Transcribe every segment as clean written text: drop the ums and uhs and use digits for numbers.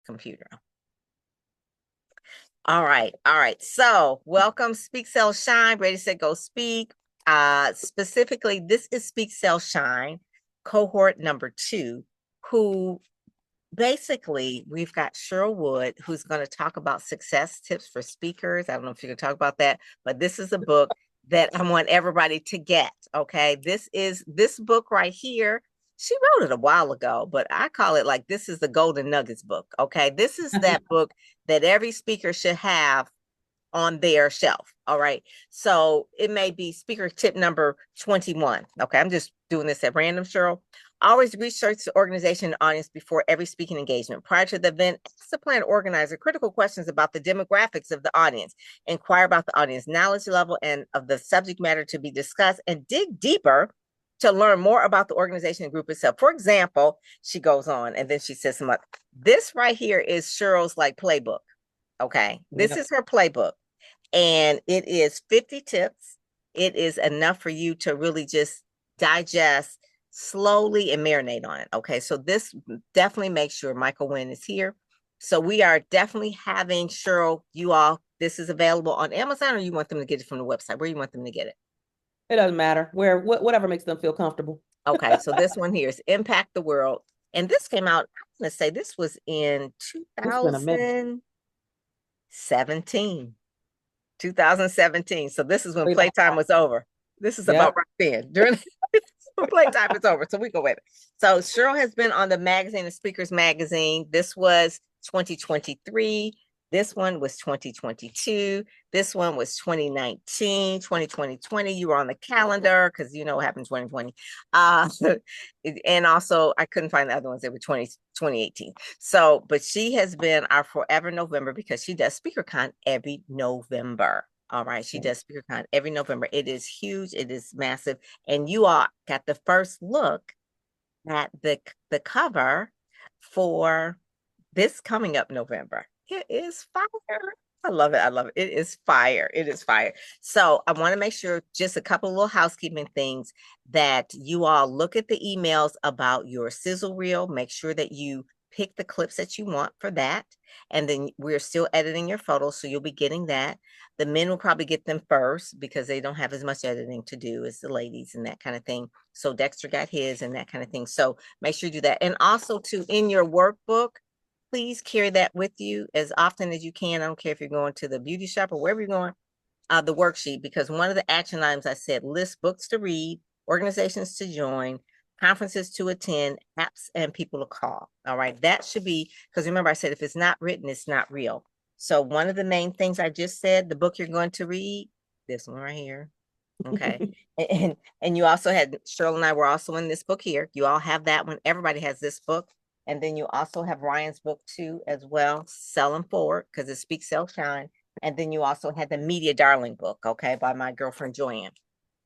computer. All right. So welcome, Speak, Sell, Shine. Ready, set, go, speak. Specifically, this is Speak, Sell, Shine, cohort number 2, who basically we've got Cheryl Wood, who's going to talk about success tips for speakers. I don't know if you can talk about that, but this is a book that I want everybody to get. Okay. This book right here. She wrote it a while ago, but I call it like this is the Golden Nuggets book. Okay. This is that book that every speaker should have on their shelf. All right. So it may be speaker tip number 21. Okay. I'm just doing this at random, Cheryl. Always research the organization and audience before every speaking engagement. Prior to the event, ask the plan organizer critical questions about the demographics of the audience. Inquire about the audience knowledge level and of the subject matter to be discussed, and dig deeper to learn more about the organization and group itself. For example, she goes on and then she says something like, this right here is Cheryl's like playbook. Okay. This is her playbook. And it is 50 tips. It is enough for you to really just digest slowly and marinate on it. Okay. So this definitely makes sure Michael Wynn is here. So we are definitely having Cheryl, you all, this is available on Amazon, or you want them to get it from the website? Where you want them to get it? It doesn't matter. Whatever makes them feel comfortable. Okay. So this one here is Impact the World. And this came out, I'm going to say this was in It's been a minute. 2017. 2017. So this is when Wait on playtime that. was over. This is about Yep. right then. During playtime is over. So we go with it. So Cheryl has been on the magazine, the Speakers Magazine. This was 2023. This one was 2022. This one was 2019, 2020. You were on the calendar because you know what happened in 2020. And also, I couldn't find the other ones. They were 2018. So, but she has been our forever November because she does SpeakerCon every November. All right. She does SpeakerCon every November. It is huge. It is massive. And you all got the first look at the cover for this coming up November. It is fire. I love it. I love it. It is fire. It is fire. So I want to make sure just a couple of little housekeeping things that you all look at the emails about your sizzle reel. Make sure that you pick the clips that you want for that. And then we're still editing your photos. So you'll be getting that. The men will probably get them first because they don't have as much editing to do as the ladies and that kind of thing. So Dexter got his and that kind of thing. So make sure you do that. And also to in your workbook, please carry that with you as often as you can. I don't care if you're going to the beauty shop or wherever you're going, the worksheet, because one of the action items I said, list books to read, organizations to join, conferences to attend, apps and people to call. All right. That should be, because remember I said, if it's not written, it's not real. So one of the main things I just said, the book you're going to read, this one right here. Okay. And you also had, Cheryl and I were also in this book here. You all have that one. Everybody has this book. And then you also have Ryan's book too, as well, Sell Them Forward, because it speaks, sell, shine. And then you also had the Media Darling book, okay, by my girlfriend Joanne.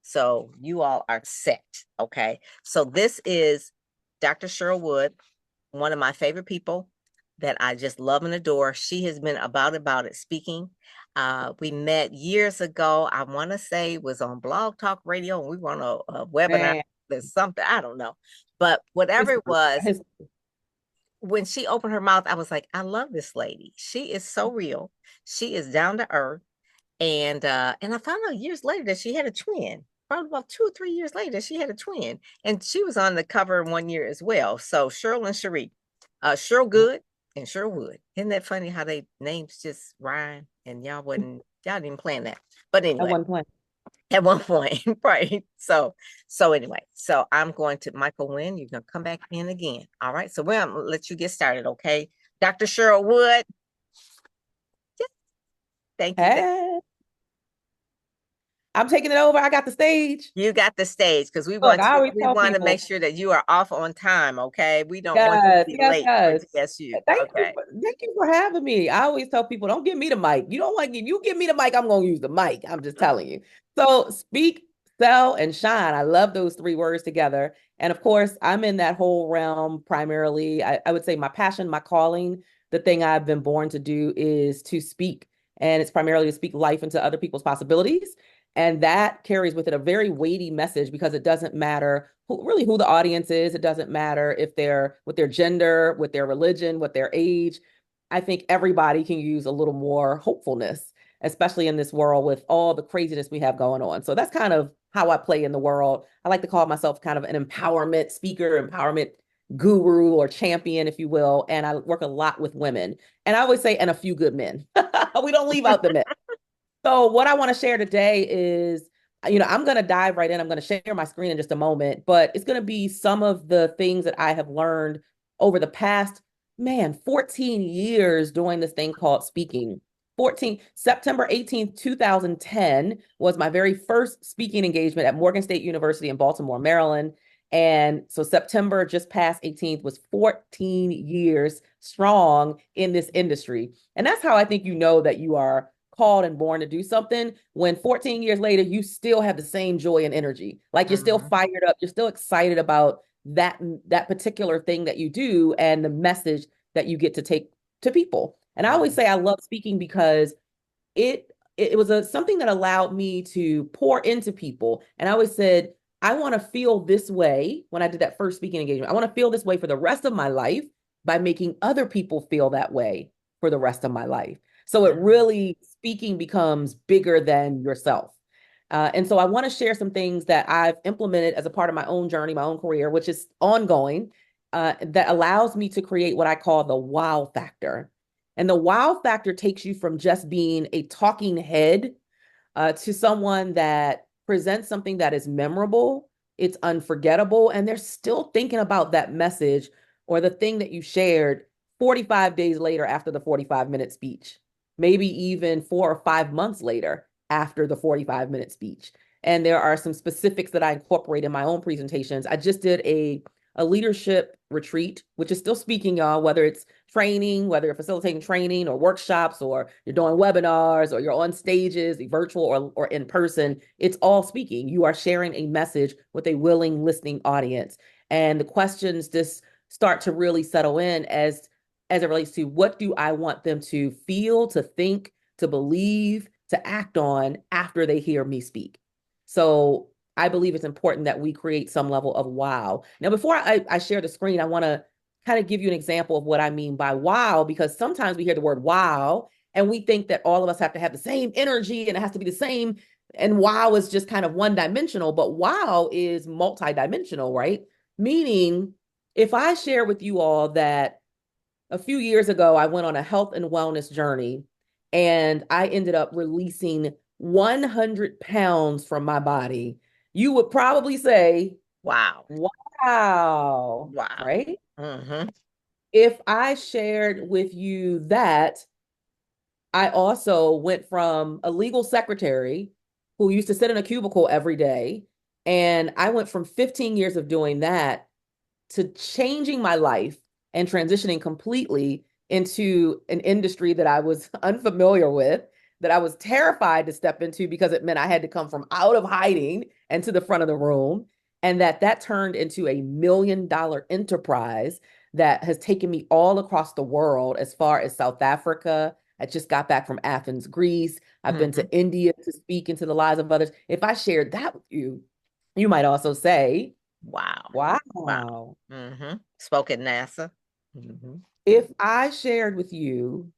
So you all are set, okay? So this is Dr. Cheryl Wood, one of my favorite people that I just love and adore. She has been about it speaking. We met years ago. I want to say it was on Blog Talk Radio, and we were on a webinar. Man, There's something, I don't know. But whatever it was, when she opened her mouth, I was like, I love this lady. She is so real. She is down to earth. And I found out years later that she had a twin. Probably about 2 or 3 years later, she had a twin. And she was on the cover one year as well. So Cheryl and Cherie. Cheryl Good and Cheryl Wood. Isn't that funny how they names just rhyme and y'all didn't even plan that. But at anyway, one point. at one point, right? So anyway, so I'm going to Michael Wynn. You're gonna come back in again. All right. So we're gonna let you get started, okay? Dr. Cheryl Wood. Thank you. Hey, I'm taking it over. I got the stage. You got the stage because we Look, want I you, always we tell want to make people, sure that you are off on time, okay? We don't want you to yes, be yes, late for yes. TSU. Okay. Thank you for having me. I always tell people, don't give me the mic. You don't like if you give me the mic, I'm gonna use the mic. I'm just telling you. So speak, sell, and shine. I love those three words together. And of course, I'm in that whole realm primarily. I would say my passion, my calling, the thing I've been born to do is to speak. And it's primarily to speak life into other people's possibilities. And that carries with it a very weighty message because it doesn't matter who the audience is. It doesn't matter if they're with their gender, with their religion, with their age. I think everybody can use a little more hopefulness, especially in this world with all the craziness we have going on. So that's kind of how I play in the world. I like to call myself kind of an empowerment speaker, empowerment guru or champion, if you will. And I work a lot with women. And I always say, and a few good men. We don't leave out the men. So what I want to share today is, I'm going to dive right in. I'm going to share my screen in just a moment, but it's going to be some of the things that I have learned over the past, man, 14 years doing this thing called speaking. September 18th, 2010 was my very first speaking engagement at Morgan State University in Baltimore, Maryland. And so September just past 18th was 14 years strong in this industry. And that's how I think you know that you are called and born to do something when 14 years later you still have the same joy and energy, like you're still Mhm. fired up, you're still excited about that particular thing that you do and the message that you get to take to people. And I always Mhm. say I love speaking because it was something that allowed me to pour into people. And I always said I want to feel this way. When I did that first speaking engagement, I want to feel this way for the rest of my life by making other people feel that way for the rest of my life. So it Mhm. really, speaking becomes bigger than yourself. And so I want to share some things that I've implemented as a part of my own journey, my own career, which is ongoing, that allows me to create what I call the wow factor. And the wow factor takes you from just being a talking head to someone that presents something that is memorable, it's unforgettable, and they're still thinking about that message or the thing that you shared 45 days later after the 45-minute speech, maybe even 4 or 5 months later after the 45-minute speech. And there are some specifics that I incorporate in my own presentations. I just did a leadership retreat, which is still speaking, y'all, whether it's training, whether you're facilitating training or workshops, or you're doing webinars, or you're on stages, virtual or in person, it's all speaking. You are sharing a message with a willing listening audience. And the questions just start to really settle in as it relates to what do I want them to feel, to think, to believe, to act on after they hear me speak. So I believe it's important that we create some level of wow. Now, before I share the screen, I want to kind of give you an example of what I mean by wow, because sometimes we hear the word wow and we think that all of us have to have the same energy and it has to be the same. And wow is just kind of one dimensional, but wow is multidimensional, right? Meaning, if I share with you all that a few years ago, I went on a health and wellness journey and I ended up releasing 100 pounds from my body, you would probably say, Wow. wow, Wow. right? Mhm. If I shared with you that I also went from a legal secretary who used to sit in a cubicle every day, and I went from 15 years of doing that to changing my life and transitioning completely into an industry that I was unfamiliar with, that I was terrified to step into because it meant I had to come from out of hiding and to the front of the room. And that turned into a $1 million enterprise that has taken me all across the world, as far as South Africa. I just got back from Athens, Greece. I've been Mhm. to India to speak into the lives of others. If I shared that with you, you might also say, Wow. Wow. wow. Mhm. Spoke at NASA. Mhm. If I shared with you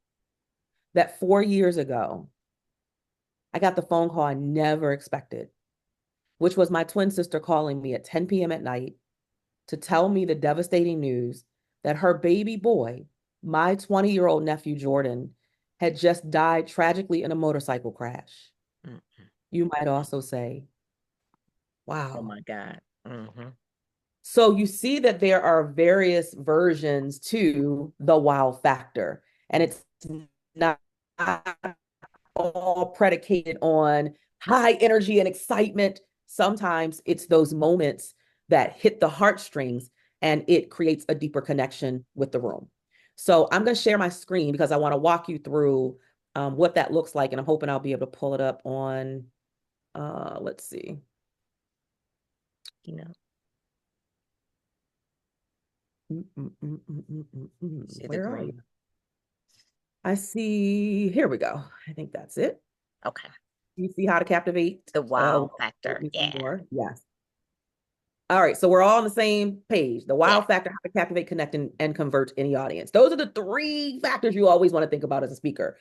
that 4 years ago, I got the phone call I never expected, which was my twin sister calling me at 10 p.m. at night to tell me the devastating news that her baby boy, my 20-year-old nephew Jordan, had just died tragically in a motorcycle crash. Mhm. You might also say, Oh wow. my God. Mhm. So you see that there are various versions to the wow factor, and it's not all predicated on high energy and excitement. Sometimes it's those moments that hit the heartstrings and it creates a deeper connection with the room. So I'm going to share my screen because I want to walk you through what that looks like. And I'm hoping I'll be able to pull it up on, let's see. You know, see the Where are you? green. I see, here we go. I think that's it. Okay. You see how to captivate The wow with factor. me some Yeah. more? Yes. All right, so we're all on the same page. The wow Yeah. factor, how to captivate, connect, and convert any audience. Those are the three factors you always want to think about as a speaker: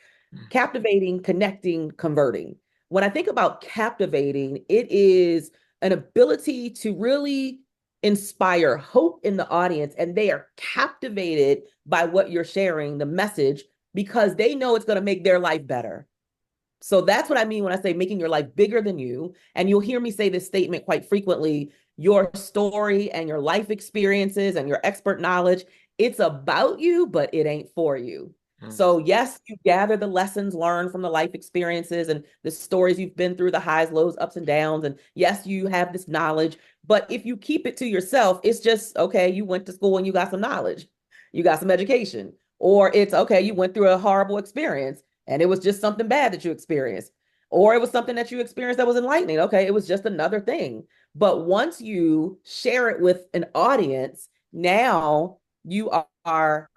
captivating, connecting, converting. When I think about captivating, it is an ability to really inspire hope in the audience, and they are captivated by what you're sharing, the message, because they know it's going to make their life better. So that's what I mean when I say making your life bigger than you. And you'll hear me say this statement quite frequently: your story and your life experiences and your expert knowledge, it's about you, but it ain't for you. Mm. So, yes, you gather the lessons learned from the life experiences and the stories you've been through, the highs, lows, ups, and downs. And yes, you have this knowledge. But if you keep it to yourself, it's just, okay, you went to school and you got some knowledge, you got some education. Or it's, okay, you went through a horrible experience and it was just something bad that you experienced, or it was something that you experienced that was enlightening. Okay, it was just another thing. But once you share it with an audience, now you are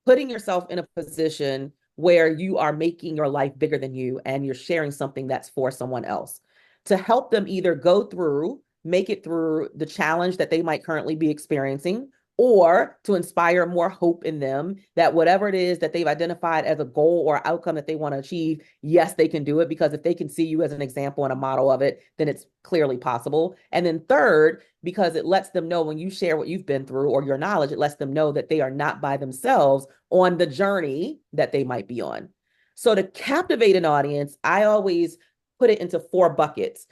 putting yourself in a position where you are making your life bigger than you, and you're sharing something that's for someone else to help them either go through, make it through the challenge that they might currently be experiencing, or to inspire more hope in them that whatever it is that they've identified as a goal or outcome that they want to achieve, yes, they can do it, because if they can see you as an example and a model of it, then it's clearly possible. And then third, because it lets them know when you share what you've been through or your knowledge, it lets them know that they are not by themselves on the journey that they might be on. So to captivate an audience, I always put it into four buckets.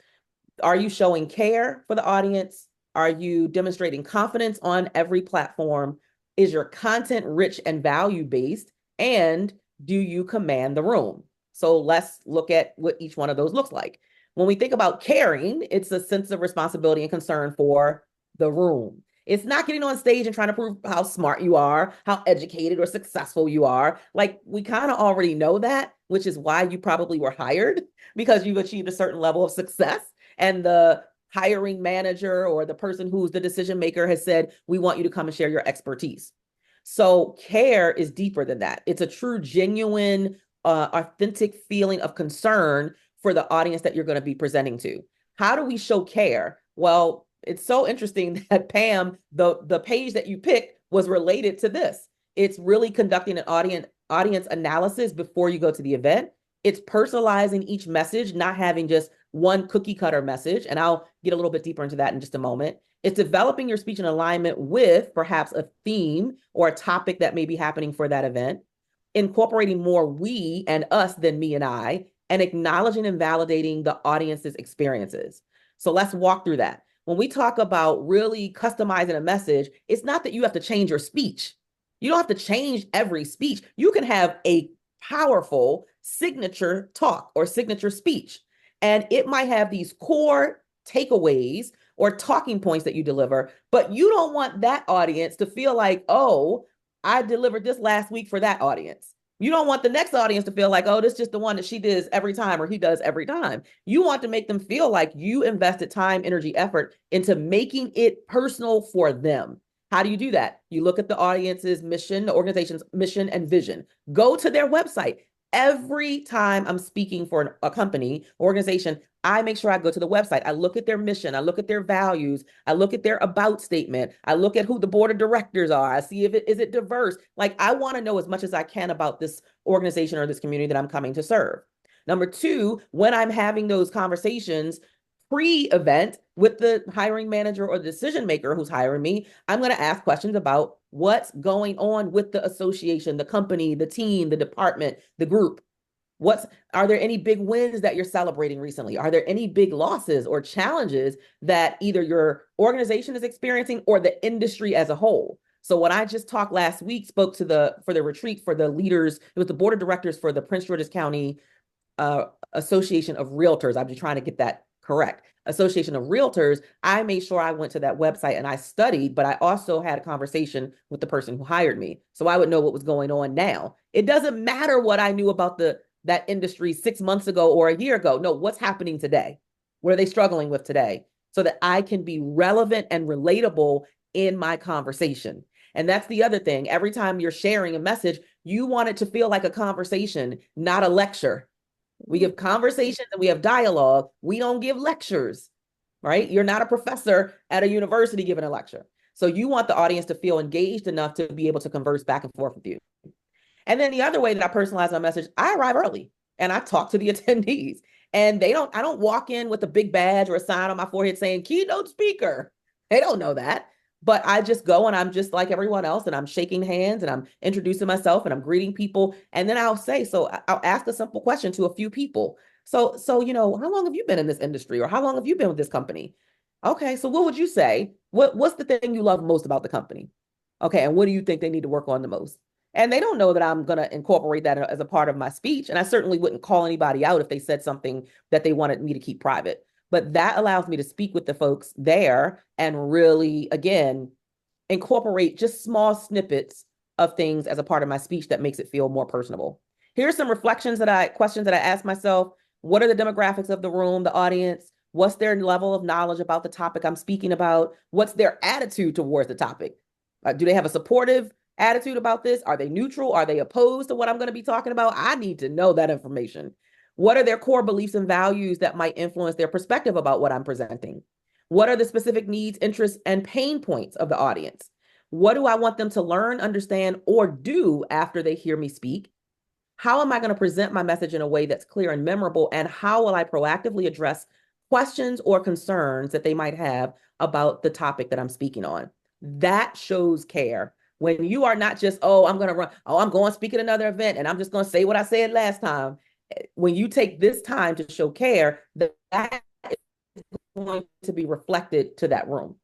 Are you showing care for the audience? Are you demonstrating confidence on every platform? Is your content rich and value based? And do you command the room? So let's look at what each one of those looks like. When we think about caring, it's a sense of responsibility and concern for the room. It's not getting on stage and trying to prove how smart you are, how educated or successful you are. Like, we kind of already know that, which is why you probably were hired, because you've achieved a certain level of success and the hiring manager or the person who's the decision maker has said, we want you to come and share your expertise. So care is deeper than that. It's a true, genuine, authentic feeling of concern for the audience that you're going to be presenting to. How do we show care? Well, it's so interesting that Pam, the page that you picked was related to this. It's really conducting an audience analysis before you go to the event. It's personalizing each message, not having just one cookie cutter message. And I'll get a little bit deeper into that in just a moment. It's developing your speech in alignment with perhaps a theme or a topic that may be happening for that event, incorporating more we and us than me and I, and acknowledging and validating the audience's experiences. So let's walk through that. When we talk about really customizing a message, it's not that you have to change your speech. You don't have to change every speech. You can have a powerful signature talk or signature speech, and it might have these core takeaways or talking points that you deliver, but you don't want that audience to feel like, oh, I delivered this last week for that audience. You don't want the next audience to feel like, oh, this is just the one that she does every time or he does every time. You want to make them feel like you invested time, energy, effort into making it personal for them. How do you do that? You look at the audience's mission, the organization's mission and vision. Go to their website. Every time I'm speaking for a company, organization, I make sure I go to the website. I look at their mission. I look at their values. I look at their about statement. I look at who the board of directors are. I see if it is it diverse. Like, I want to know as much as I can about this organization or this community that I'm coming to serve. Number two, when I'm having those conversations pre-event with the hiring manager or the decision maker who's hiring me, I'm going to ask questions about what's going on with the association, the company, the team, the department, the group. Are there any big wins that you're celebrating recently? Are there any big losses or challenges that either your organization is experiencing or the industry as a whole? So when I just talked last week, spoke to for the retreat for the leaders, it was the board of directors for the Prince George's County Association of Realtors. I'm just trying to get that correct. Association of Realtors. I made sure I went to that website and I studied, but I also had a conversation with the person who hired me, so I would know what was going on now. It doesn't matter what I knew about that industry 6 months ago or a year ago. No, what's happening today? What are they struggling with today? So that I can be relevant and relatable in my conversation. And that's the other thing. Every time you're sharing a message, you want it to feel like a conversation, not a lecture. We give conversations and we have dialogue. We don't give lectures, right? You're not a professor at a university giving a lecture. So you want the audience to feel engaged enough to be able to converse back and forth with you. And then the other way that I personalize my message, I arrive early and I talk to the attendees. And I don't walk in with a big badge or a sign on my forehead saying keynote speaker. They don't know that. But I just go and I'm just like everyone else and I'm shaking hands and I'm introducing myself and I'm greeting people. And then I'll say, so I'll ask a simple question to a few people. So, how long have you been in this industry or how long have you been with this company? Okay, so what would you say? What's the thing you love most about the company? Okay, and what do you think they need to work on the most? And they don't know that I'm going to incorporate that as a part of my speech. And I certainly wouldn't call anybody out if they said something that they wanted me to keep private. But that allows me to speak with the folks there and really, again, incorporate just small snippets of things as a part of my speech that makes it feel more personable. Here's some questions that I ask myself. What are the demographics of the room, the audience? What's their level of knowledge about the topic I'm speaking about? What's their attitude towards the topic? Do they have a supportive attitude about this? Are they neutral? Are they opposed to what I'm going to be talking about? I need to know that information. What are their core beliefs and values that might influence their perspective about what I'm presenting? What are the specific needs, interests, and pain points of the audience? What do I want them to learn, understand, or do after they hear me speak? How am I going to present my message in a way that's clear and memorable? And how will I proactively address questions or concerns that they might have about the topic that I'm speaking on? That shows care. When you are not just, I'm going to run, I'm going to speak at another event and I'm just going to say what I said last time. When you take this time to show care, that is going to be reflected to that room.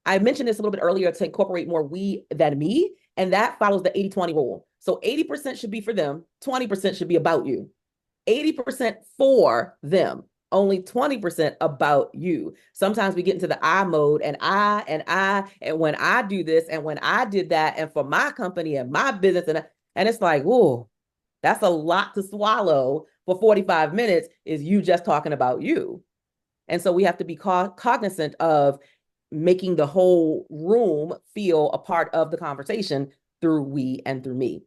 I mentioned this a little bit earlier to incorporate more we than me, and that follows the 80-20 rule. So 80% should be for them, 20% should be about you. 80% for them, only 20% about you. Sometimes we get into the I mode and when I do this and when I did that and for my company and my business and it's like, whoa, that's a lot to swallow for 45 minutes is you just talking about you. And so we have to be cognizant of making the whole room feel a part of the conversation through we and through me.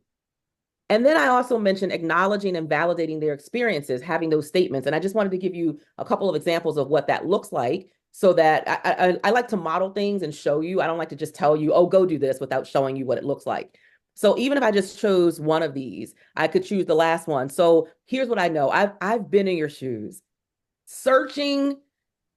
And then I also mentioned acknowledging and validating their experiences, having those statements. And I just wanted to give you a couple of examples of what that looks like so that I like to model things and show you. I don't like to just tell you, go do this without showing you what it looks like. So even if I just chose one of these, I could choose the last one. So here's what I know. I've been in your shoes, searching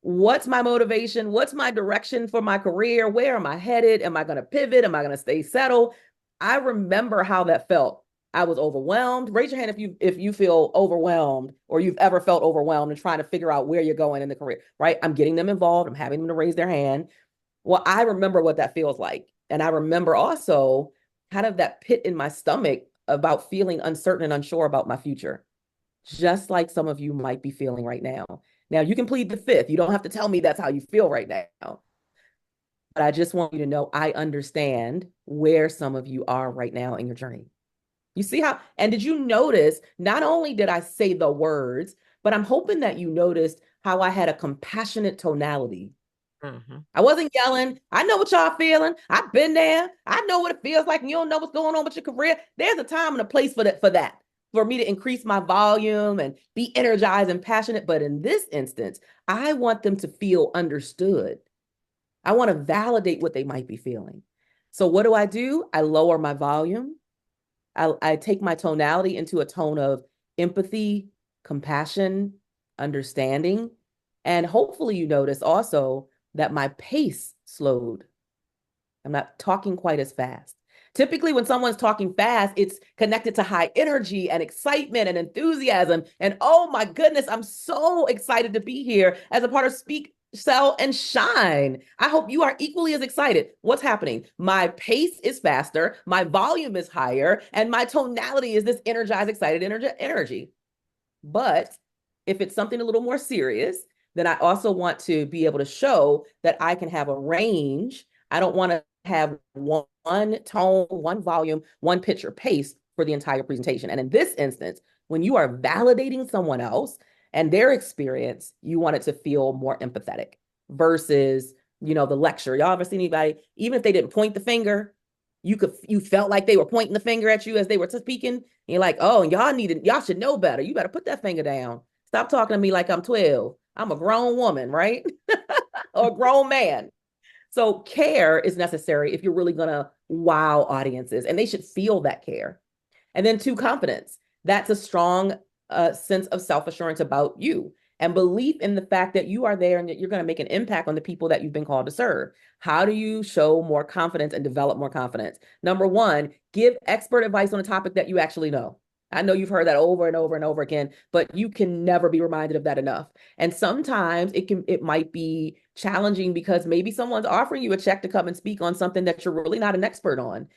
what's my motivation? What's my direction for my career? Where am I headed? Am I going to pivot? Am I going to stay settled? I remember how that felt. I was overwhelmed. Raise your hand if you feel overwhelmed or you've ever felt overwhelmed and trying to figure out where you're going in the career, right? I'm getting them involved. I'm having them to raise their hand. Well, I remember what that feels like. And I remember also kind of that pit in my stomach about feeling uncertain and unsure about my future, just like some of you might be feeling right now. Now, you can plead the fifth. You don't have to tell me that's how you feel right now. But I just want you to know I understand where some of you are right now in your journey. You see how, and did you notice, not only did I say the words, but I'm hoping that you noticed how I had a compassionate tonality. Mm-hmm. I wasn't yelling. I know what y'all feeling. I've been there. I know what it feels like and you don't know what's going on with your career. There's a time and a place for that. For me to increase my volume and be energized and passionate. But in this instance, I want them to feel understood. I want to validate what they might be feeling. So what do? I lower my volume. I take my tonality into a tone of empathy, compassion, understanding. And hopefully you notice also that my pace slowed. I'm not talking quite as fast. Typically, when someone's talking fast, it's connected to high energy and excitement and enthusiasm. And oh my goodness, I'm so excited to be here as a part of Speak, Sell, and Shine. I hope you are equally as excited. What's happening? My pace is faster, my volume is higher, and my tonality is this energized, excited energy. But if it's something a little more serious, then I also want to be able to show that I can have a range. I don't want to have one tone, one volume, one pitch or pace for the entire presentation. And in this instance, when you are validating someone else and their experience, you want it to feel more empathetic versus, the lecture. Y'all ever seen anybody, even if they didn't point the finger, you felt like they were pointing the finger at you as they were speaking. And you're like, oh, y'all should know better. You better put that finger down. Stop talking to me like I'm 12. I'm a grown woman, right? or a grown man. So care is necessary if you're really going to wow audiences, and they should feel that care. And then two, confidence. That's a strong sense of self-assurance about you and belief in the fact that you are there and that you're going to make an impact on the people that you've been called to serve. How do you show more confidence and develop more confidence? Number one, give expert advice on a topic that you actually know. I know you've heard that over and over and over again, but you can never be reminded of that enough. And sometimes it might be challenging because maybe someone's offering you a check to come and speak on something that you're really not an expert on.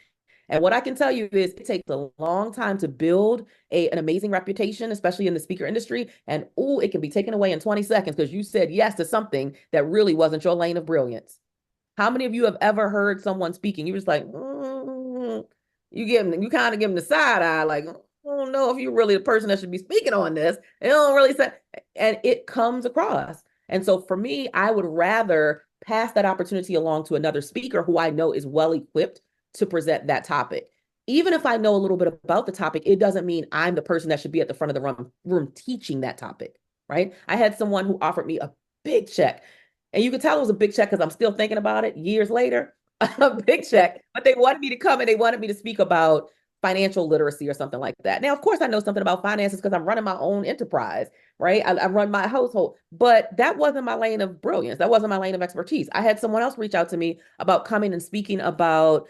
And what I can tell you is it takes a long time to build an amazing reputation, especially in the speaker industry. And oh, it can be taken away in 20 seconds because you said yes to something that really wasn't your lane of brilliance. How many of you have ever heard someone speaking? You just like, you kind of give them the side eye, like, I don't know if you're really the person that should be speaking on this. They don't really say, and it comes across. And so for me, I would rather pass that opportunity along to another speaker who I know is well equipped to present that topic. Even if I know a little bit about the topic, it doesn't mean I'm the person that should be at the front of the room teaching that topic, right? I had someone who offered me a big check, and you could tell it was a big check because I'm still thinking about it years later, a big check, but they wanted me to come and they wanted me to speak about financial literacy or something like that. Now, of course, I know something about finances because I'm running my own enterprise, right? I run my household, but that wasn't my lane of brilliance. That wasn't my lane of expertise. I had someone else reach out to me about coming and speaking about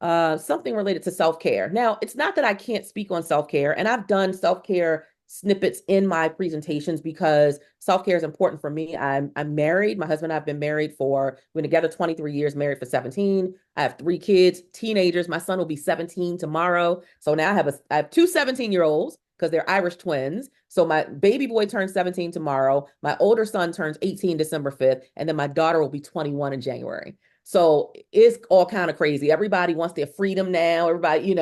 something related to self-care. Now, it's not that I can't speak on self-care, and I've done self-care snippets in my presentations because self-care is important for me. I'm married. My husband and I have been married we've been together 23 years, married for 17. I have 3 kids, teenagers. My son will be 17 tomorrow. So now I have two 17-year-olds because they're Irish twins. So my baby boy turns 17 tomorrow. My older son turns 18 December 5th, and then my daughter will be 21 in January. So it's all kind of crazy. Everybody wants their freedom now. Everybody,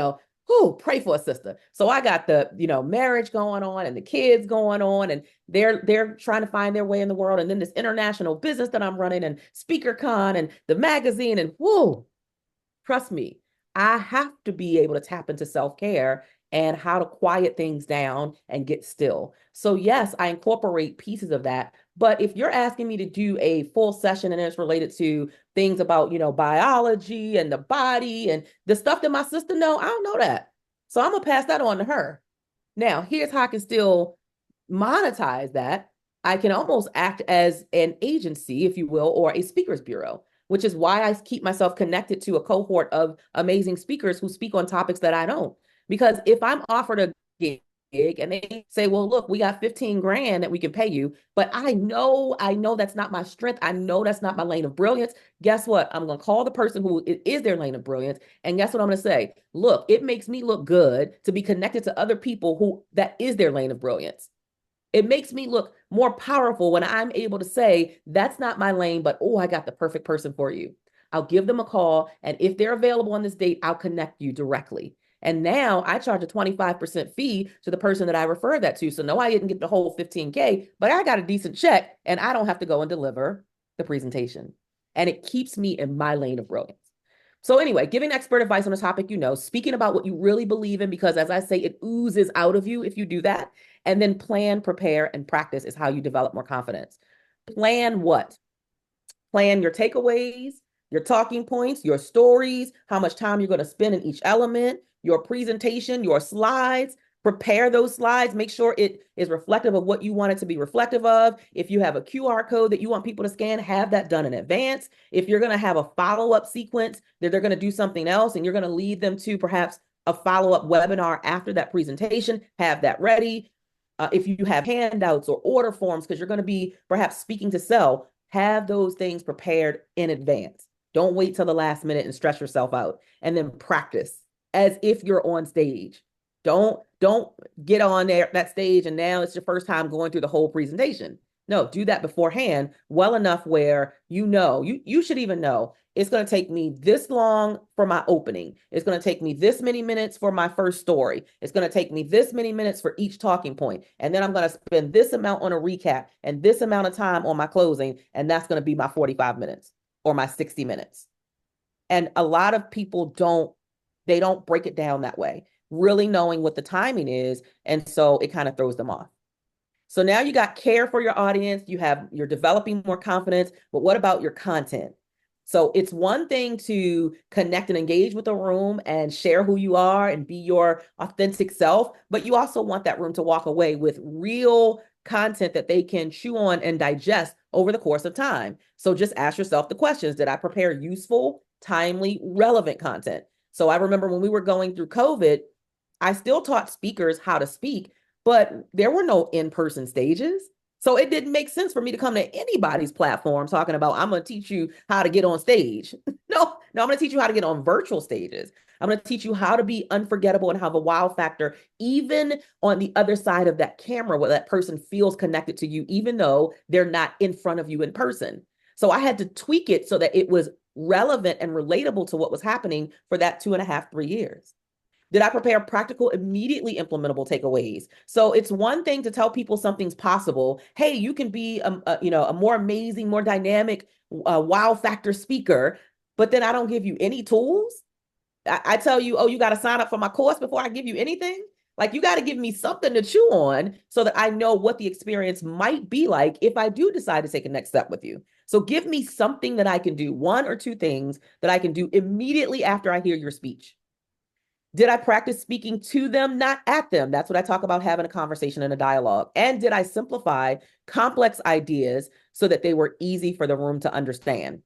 pray for a sister. So I got the, marriage going on and the kids going on, and they're trying to find their way in the world. And then this international business that I'm running and SpeakerCon and the magazine, and whoa, trust me, I have to be able to tap into self-care and how to quiet things down and get still. So yes, I incorporate pieces of that. But if you're asking me to do a full session and it's related to things about, biology and the body and the stuff that my sister know, I don't know that. So I'm gonna pass that on to her. Now, here's how I can still monetize that. I can almost act as an agency, if you will, or a speakers bureau, which is why I keep myself connected to a cohort of amazing speakers who speak on topics that I don't. Because if I'm offered a gig and they say, well, look, we got 15 grand that we can pay you, but I know that's not my strength. I know that's not my lane of brilliance. Guess what? I'm going to call the person who it is their lane of brilliance. And guess what I'm going to say? Look, it makes me look good to be connected to other people who that is their lane of brilliance. It makes me look more powerful when I'm able to say, that's not my lane, but oh, I got the perfect person for you. I'll give them a call. And if they're available on this date, I'll connect you directly. And now I charge a 25% fee to the person that I refer that to. So no, I didn't get the whole 15K, but I got a decent check and I don't have to go and deliver the presentation. And it keeps me in my lane of brilliance. So anyway, giving expert advice on a topic, speaking about what you really believe in, because as I say, it oozes out of you if you do that. And then plan, prepare, and practice is how you develop more confidence. Plan what? Plan your takeaways, your talking points, your stories, how much time you're going to spend in each element, your presentation, your slides. Prepare those slides. Make sure it is reflective of what you want it to be reflective of. If you have a QR code that you want people to scan, have that done in advance. If you're going to have a follow-up sequence that they're going to do something else and you're going to lead them to perhaps a follow-up webinar after that presentation, have that ready. If you have handouts or order forms, because you're going to be perhaps speaking to sell, have those things prepared in advance. Don't wait till the last minute and stress yourself out. And then practice as if you're on stage. Don't get on that stage and now it's your first time going through the whole presentation. No, do that beforehand well enough where you should even know it's going to take me this long for my opening. It's going to take me this many minutes for my first story. It's going to take me this many minutes for each talking point. And then I'm going to spend this amount on a recap and this amount of time on my closing. And that's going to be my 45 minutes or my 60 minutes. And a lot of people don't break it down that way, really knowing what the timing is. And so it kind of throws them off. So now you got care for your audience, you're developing more confidence, but what about your content? So it's one thing to connect and engage with the room and share who you are and be your authentic self, but you also want that room to walk away with real content that they can chew on and digest over the course of time. So just ask yourself the questions. Did I prepare useful, timely, relevant content? So I remember when we were going through COVID, I still taught speakers how to speak, but there were no in-person stages. So it didn't make sense for me to come to anybody's platform talking about, I'm going to teach you how to get on stage. No, I'm going to teach you how to get on virtual stages. I'm going to teach you how to be unforgettable and have a wow factor, even on the other side of that camera, where that person feels connected to you, even though they're not in front of you in person. So I had to tweak it so that it was relevant and relatable to what was happening for that 2.5, 3 years. Did I prepare practical, immediately implementable takeaways? So it's one thing to tell people something's possible. Hey, you can be a more amazing, more dynamic, wow factor speaker, but then I don't give you any tools. I tell you, oh, you got to sign up for my course before I give you anything. Like, you got to give me something to chew on so that I know what the experience might be like if I do decide to take a next step with you. So give me something that I can do, one or two things that I can do immediately after I hear your speech. Did I practice speaking to them, not at them? That's what I talk about, having a conversation and a dialogue. And did I simplify complex ideas so that they were easy for the room to understand?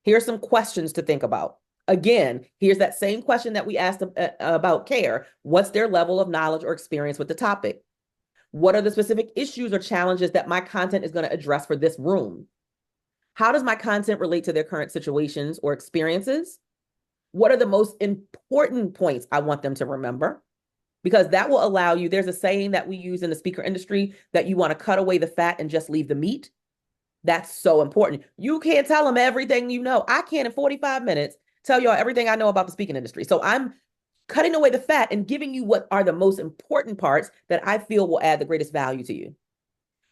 Here's some questions to think about. Again, here's that same question that we asked about care. What's their level of knowledge or experience with the topic? What are the specific issues or challenges that my content is going to address for this room? How does my content relate to their current situations or experiences? What are the most important points I want them to remember? Because that will allow you, there's a saying that we use in the speaker industry that you want to cut away the fat and just leave the meat. That's so important. You can't tell them everything you know. I can in 45 minutes tell y'all everything I know about the speaking industry. So I'm cutting away the fat and giving you what are the most important parts that I feel will add the greatest value to you.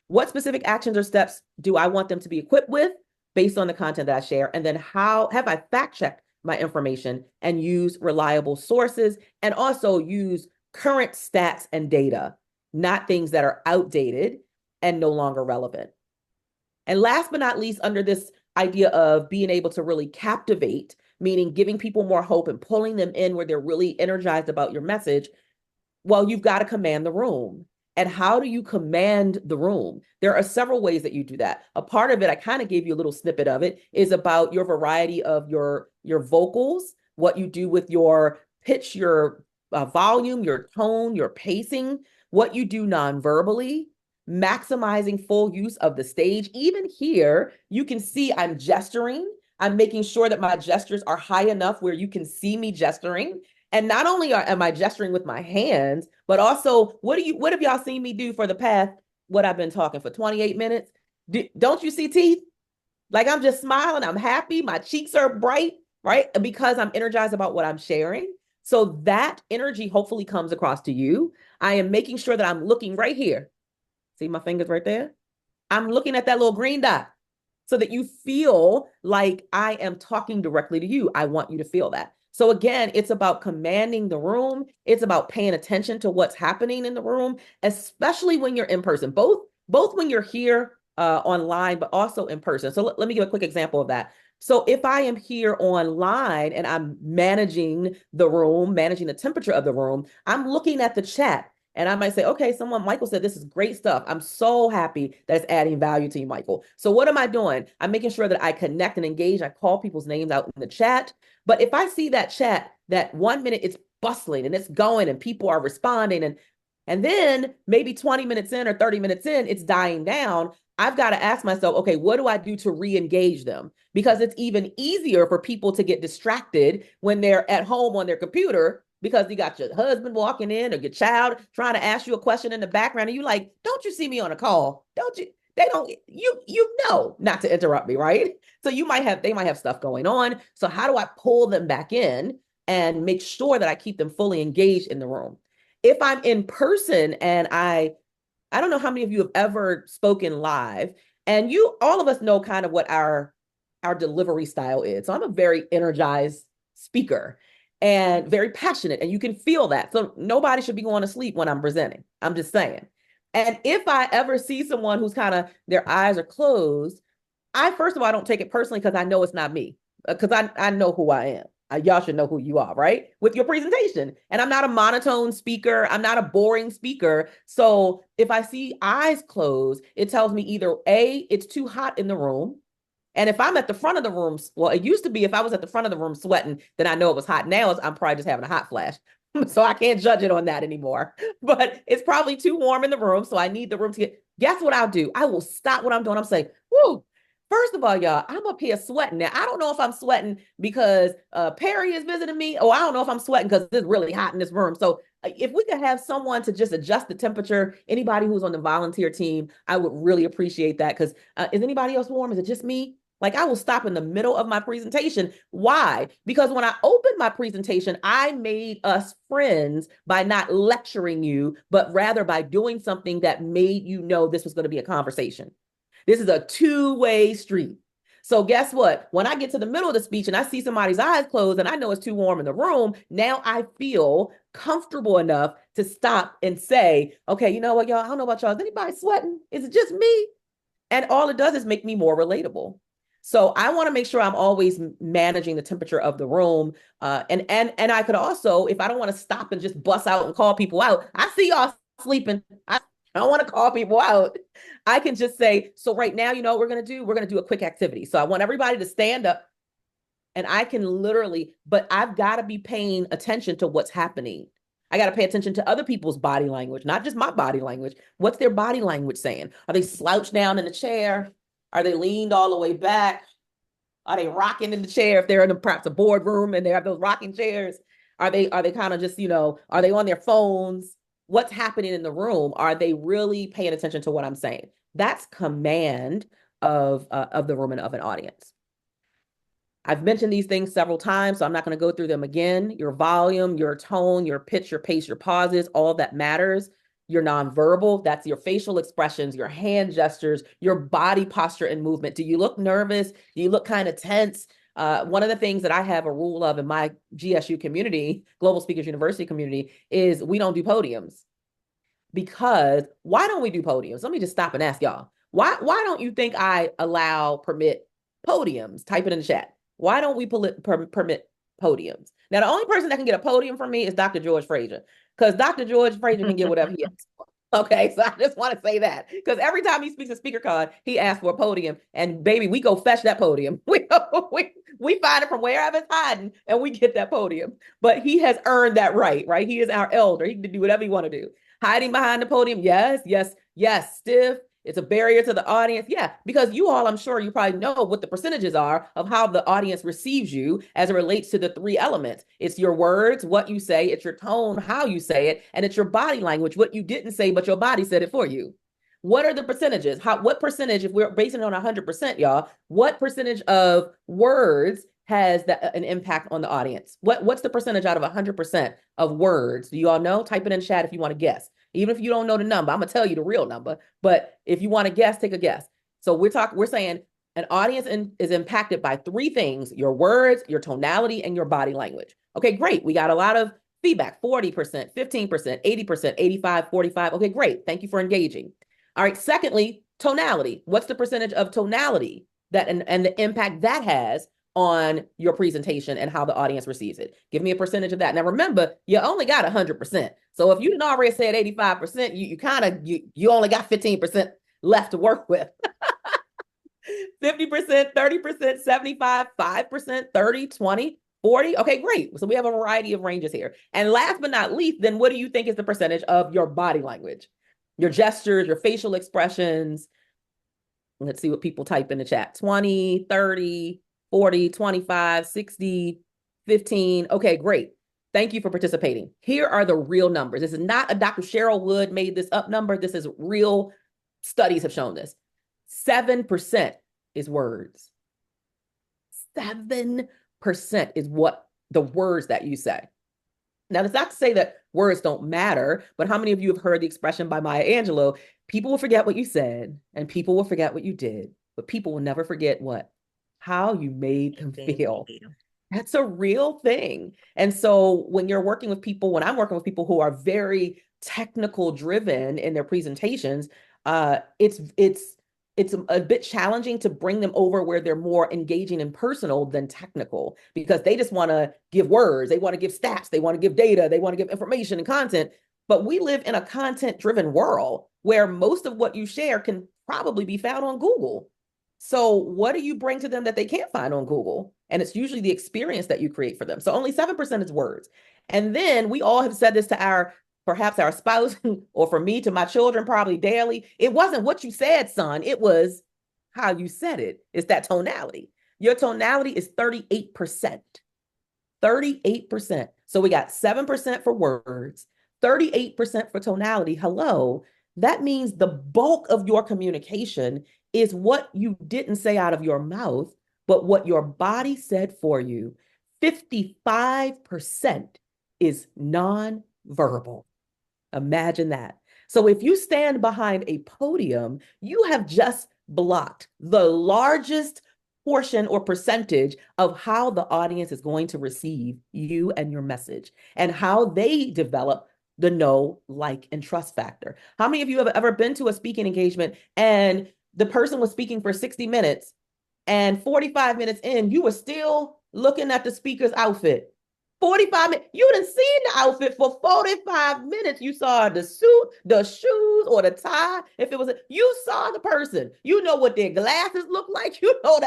What specific actions or steps do I want them to be equipped with based on the content that I share? And then how have I fact checked my information and use reliable sources, and also use current stats and data, not things that are outdated and no longer relevant. And last but not least, under this idea of being able to really captivate, meaning giving people more hope and pulling them in where they're really energized about your message, well, you've got to command the room. And how do you command the room? There are several ways that you do that. A part of it, I kind of gave you a little snippet of it, is about your variety of your vocals, what you do with your pitch, your volume, your tone, your pacing, what you do non-verbally, maximizing full use of the stage. Even here, you can see I'm gesturing. I'm making sure that my gestures are high enough where you can see me gesturing. And not only am I gesturing with my hands, but also what have y'all seen me do for the past, what I've been talking for 28 minutes? Don't you see teeth? Like, I'm just smiling, I'm happy, my cheeks are bright, right? Because I'm energized about what I'm sharing. So that energy hopefully comes across to you. I am making sure that I'm looking right here. See my fingers right there? I'm looking at that little green dot so that you feel like I am talking directly to you. I want you to feel that. So again, it's about commanding the room. It's about paying attention to what's happening in the room, especially when you're in person, both when you're here online, but also in person. So let me give a quick example of that. So if I am here online and I'm managing the room, managing the temperature of the room, I'm looking at the chat. And I might say, okay, Michael said, this is great stuff. I'm so happy that it's adding value to you, Michael. So what am I doing? I'm making sure that I connect and engage. I call people's names out in the chat. But if I see that chat, that 1 minute it's bustling and it's going and people are responding, and then maybe 20 minutes in or 30 minutes in, it's dying down. I've got to ask myself, okay, what do I do to re-engage them? Because it's even easier for people to get distracted when they're at home on their computer, because you got your husband walking in or your child trying to ask you a question in the background, and you're like, don't you see me on a call? Don't you? They don't, you know not to interrupt me, right? So they might have stuff going on. So how do I pull them back in and make sure that I keep them fully engaged in the room? If I'm in person, and I don't know how many of you have ever spoken live, and all of us know kind of what our delivery style is. So I'm a very energized speaker and very passionate, and you can feel that. So nobody should be going to sleep when I'm presenting. I'm just saying. And if I ever see someone who's kind of their eyes are closed, I first of all I don't take it personally because I know it's not me. Because I know who I am. Y'all should know who you are, right? With your presentation. And I'm not a monotone speaker. I'm not a boring speaker. So if I see eyes closed, it tells me either A, it's too hot in the room. And if I'm at the front of the room, well, it used to be if I was at the front of the room sweating, then I know it was hot. Now I'm probably just having a hot flash. So I can't judge it on that anymore. But it's probably too warm in the room. So I need the room to get. Guess what I'll do? I will stop what I'm doing. I'm saying, whoo, first of all, y'all, I'm up here sweating. Now, I don't know if I'm sweating because Perry is visiting me, or I don't know if I'm sweating because it's really hot in this room. So if we could have someone to just adjust the temperature, anybody who's on the volunteer team, I would really appreciate that. Because is anybody else warm? Is it just me? Like I will stop in the middle of my presentation. Why? Because when I opened my presentation, I made us friends by not lecturing you, but rather by doing something that made you know this was going to be a conversation. This is a two-way street. So guess what? When I get to the middle of the speech and I see somebody's eyes closed and I know it's too warm in the room, now I feel comfortable enough to stop and say, okay, you know what, y'all, I don't know about y'all. Is anybody sweating? Is it just me? And all it does is make me more relatable. So I want to make sure I'm always managing the temperature of the room. And I could also, if I don't want to stop and just bust out and call people out, I see y'all sleeping. I don't want to call people out. I can just say, so right now, you know what we're going to do? We're going to do a quick activity. So I want everybody to stand up and I can literally, but I've got to be paying attention to what's happening. I got to pay attention to other people's body language, not just my body language. What's their body language saying? Are they slouched down in the chair? Are they leaned all the way back? Are they rocking in the chair if they're in perhaps a boardroom and they have those rocking chairs? Are they kind of just, are they on their phones? What's happening in the room? Are they really paying attention to what I'm saying? That's command of the room and of an audience. I've mentioned these things several times, so I'm not going to go through them again. Your volume, your tone, your pitch, your pace, your pauses, all that matters. Your nonverbal, that's your facial expressions, your hand gestures, your body posture and movement. Do you look nervous? Do you look kind of tense? One of the things that I have a rule of in my GSU community, Global Speakers University community, is we don't do podiums. Because why don't we do podiums? Let me just stop and ask y'all. Why don't you think I permit podiums? Type it in the chat. Why don't we permit podiums? Now, the only person that can get a podium from me is Dr. George Frazier, because Dr. George Frazier can get whatever he asks for. Okay, so I just want to say that because every time he speaks a speaker card, he asks for a podium, and baby, we go fetch that podium. We find it from wherever it's hiding, and we get that podium. But he has earned that right? He is our elder. He can do whatever he want to do. Hiding behind the podium, yes, yes, yes. Stiff. It's a barrier to the audience. Yeah, because you all, I'm sure you probably know what the percentages are of how the audience receives you as it relates to the three elements. It's your words, what you say, it's your tone, how you say it, and it's your body language, what you didn't say, but your body said it for you. What are the percentages? What percentage, if we're basing it on 100%, y'all, what percentage of words has an impact on the audience? What's the percentage out of 100% of words? Do you all know? Type it in chat if you want to guess. Even if you don't know the number, I'm gonna tell you the real number. But if you want to guess, take a guess. So we're saying an audience is impacted by three things: your words, your tonality, and your body language. Okay, great. We got a lot of feedback: 40%, 15%, 80%, 85, 45. Okay, great. Thank you for engaging. All right. Secondly, tonality. What's the percentage of tonality that and the impact that has on your presentation and how the audience receives it? Give me a percentage of that. Now, remember, you only got 100%. So if you didn't already said 85%, you only got 15% left to work with. 50%, 30%, 75, 5%, 30, 20, 40. Okay, great. So we have a variety of ranges here. And last but not least, then what do you think is the percentage of your body language? Your gestures, your facial expressions. Let's see what people type in the chat. 20, 30, 40, 25, 60, 15. Okay, great. Thank you for participating. Here are the real numbers. This is not a Dr. Cheryl Wood made this up number. This is real studies have shown this. 7% is words. 7% is what the words that you say. Now, that's not to say that words don't matter, but how many of you have heard the expression by Maya Angelou? People will forget what you said and people will forget what you did, but people will never forget what? How you made them feel. That's a real thing. And so when you're working with people, when I'm working with people who are very technical driven in their presentations, it's a bit challenging to bring them over where they're more engaging and personal than technical, because they just want to give words, they want to give stats, they want to give data, they want to give information and content. But we live in a content driven world where most of what you share can probably be found on Google. So what do you bring to them that they can't find on Google? And it's usually the experience that you create for them. So only 7% is words. And then we all have said this to perhaps our spouse, or for me, to my children, probably daily. It wasn't what you said, son. It was how you said it. It's that tonality. Your tonality is 38%. 38%. So we got 7% for words, 38% for tonality. Hello. That means the bulk of your communication is what you didn't say out of your mouth, but what your body said for you. 55% is nonverbal. Imagine that. So if you stand behind a podium, you have just blocked the largest portion or percentage of how the audience is going to receive you and your message, and how they develop the know, like, and trust factor. How many of you have ever been to a speaking engagement and the person was speaking for 60 minutes and 45 minutes in, you were still looking at the speaker's outfit? 45 minutes. You didn't see the outfit for 45 minutes. You saw the suit, the shoes, or the tie. If it was, you saw the person. You know what their glasses look like. You know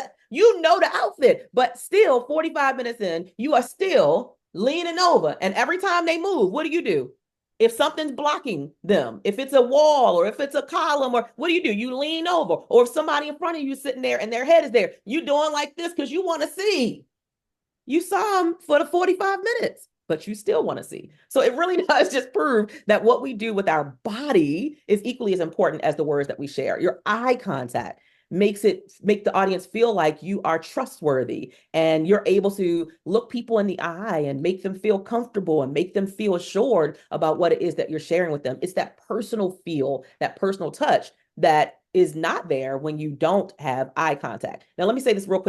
the outfit. But still, 45 minutes in, you are still leaning over. And every time they move, what do? If something's blocking them, if it's a wall or if it's a column, or what do? You lean over. Or if somebody in front of you sitting there and their head is there, you doing like this because you want to see. You saw them for the 45 minutes, but you still want to see. So it really does just prove that what we do with our body is equally as important as the words that we share. Your eye contact make the audience feel like you are trustworthy, and you're able to look people in the eye and make them feel comfortable and make them feel assured about what it is that you're sharing with them. It's that personal feel, that personal touch that is not there when you don't have eye contact. Now, let me say this real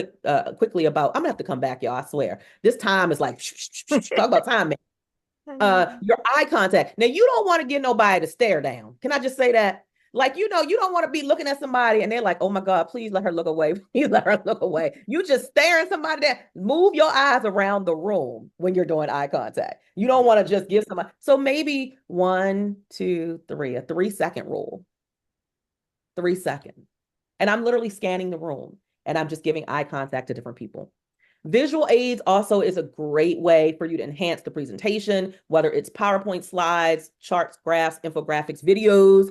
quickly about, I'm gonna have to come back, y'all, I swear. This time is like, talk about time, man. Your eye contact. Now, you don't want to get nobody to stare down. Can I just say that? Like, you don't want to be looking at somebody and they're like, oh my God, please let her look away. Please let her look away. You just staring somebody there. Move your eyes around the room when you're doing eye contact. You don't want to just give somebody. So maybe 1, 2, 3, a 3-second rule. 3 seconds. And I'm literally scanning the room and I'm just giving eye contact to different people. Visual aids also is a great way for you to enhance the presentation, whether it's PowerPoint slides, charts, graphs, infographics, videos.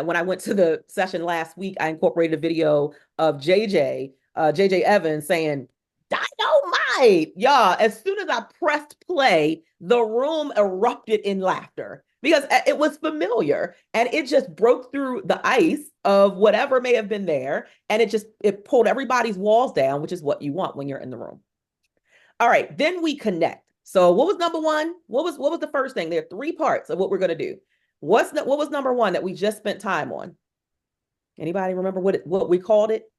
When I went to the session last week, I incorporated a video of JJ Evans saying, "Dynamite!" Y'all, as soon as I pressed play, the room erupted in laughter because it was familiar, and it just broke through the ice of whatever may have been there, and it pulled everybody's walls down, which is what you want when you're in the room. All right, then we connect. So what was number one? What was the first thing? There are 3 parts of what we're going to do. What was number 1 that we just spent time on? Anybody remember what we called it?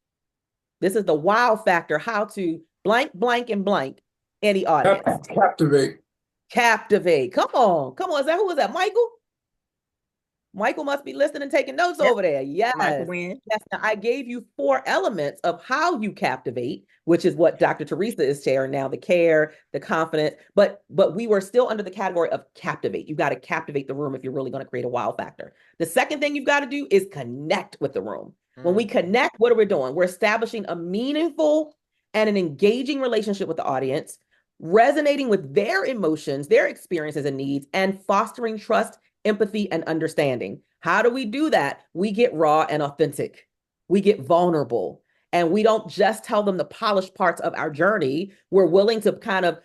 This is the wow factor, how to blank, blank, and blank any audience. Captivate. Captivate. Come on. Who was that? Michael? Michael must be listening and taking notes over there. Yes. Yes. Now, I gave you 4 elements of how you captivate, which is what Dr. Teresa is sharing now, the care, the confidence, but we were still under the category of captivate. You got to captivate the room if you're really going to create a wow factor. The second thing you've got to do is connect with the room. When we connect, what are we doing? We're establishing a meaningful and an engaging relationship with the audience, resonating with their emotions, their experiences and needs, and fostering trust, empathy, and understanding. How do we do that? We get raw and authentic. We get vulnerable. And we don't just tell them the polished parts of our journey. We're willing to kind of,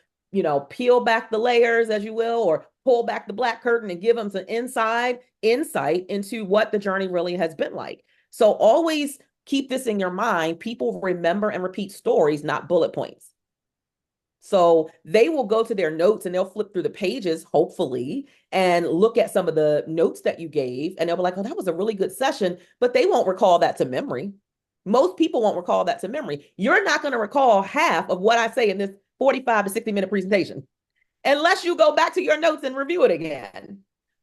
peel back the layers, as you will, or pull back the black curtain and give them some insight into what the journey really has been like. So always keep this in your mind. People remember and repeat stories, not bullet points. So they will go to their notes and they'll flip through the pages, hopefully, and look at some of the notes that you gave. And they'll be like, oh, that was a really good session, but they won't recall that to memory. Most people won't recall that to memory. You're not going to recall half of what I say in this 45 to 60-minute presentation, unless you go back to your notes and review it again.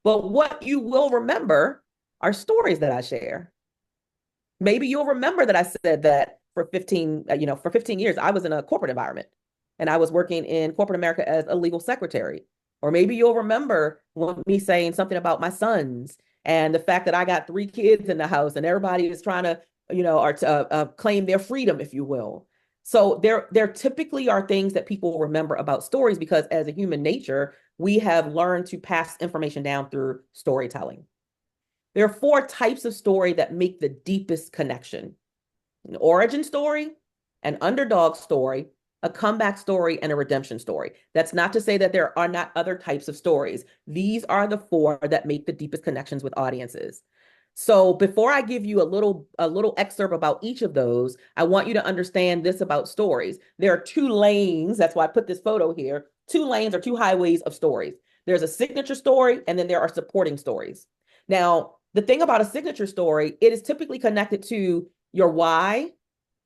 But what you will remember are stories that I share. Maybe you'll remember that I said that for 15, for 15 years, I was in a corporate environment and I was working in corporate America as a legal secretary. Or maybe you'll remember me saying something about my sons and the fact that I got 3 kids in the house and everybody is trying to, or to claim their freedom, if you will. So there typically are things that people remember about stories because as a human nature, we have learned to pass information down through storytelling. There are 4 types of story that make the deepest connection: an origin story, an underdog story, a comeback story, and a redemption story. That's not to say that there are not other types of stories. These are the 4 that make the deepest connections with audiences. So before I give you a little excerpt about each of those, I want you to understand this about stories. There are 2 lanes. That's why I put this photo here. 2 lanes or 2 highways of stories. There's a signature story, and then there are supporting stories. Now, the thing about a signature story, it is typically connected to your why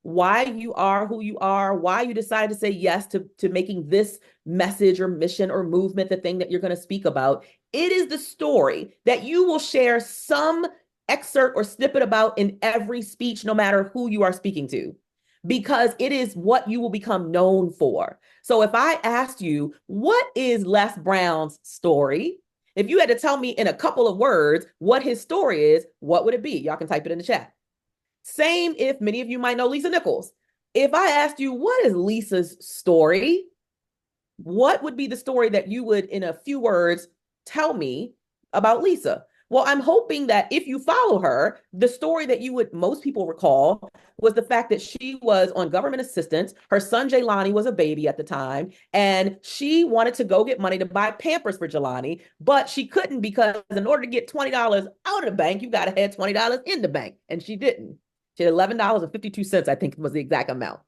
you are who you are, why you decided to say yes to making this message or mission or movement the thing that you're going to speak about. It is the story that you will share some excerpt or snippet about in every speech, no matter who you are speaking to, because it is what you will become known for. So if I asked you, what is Les Brown's story? If you had to tell me in a couple of words what his story is, what would it be? Y'all can type it in the chat. Same if many of you might know Lisa Nichols. If I asked you, what is Lisa's story? What would be the story that you would, in a few words, tell me about Lisa? Well, I'm hoping that if you follow her, the story that you would most people recall was the fact that she was on government assistance. Her son Jelani was a baby at the time, and she wanted to go get money to buy Pampers for Jelani, but she couldn't because in order to get $20 out of the bank, you got to have $20 in the bank, and she didn't. She had $11.52, I think was the exact amount.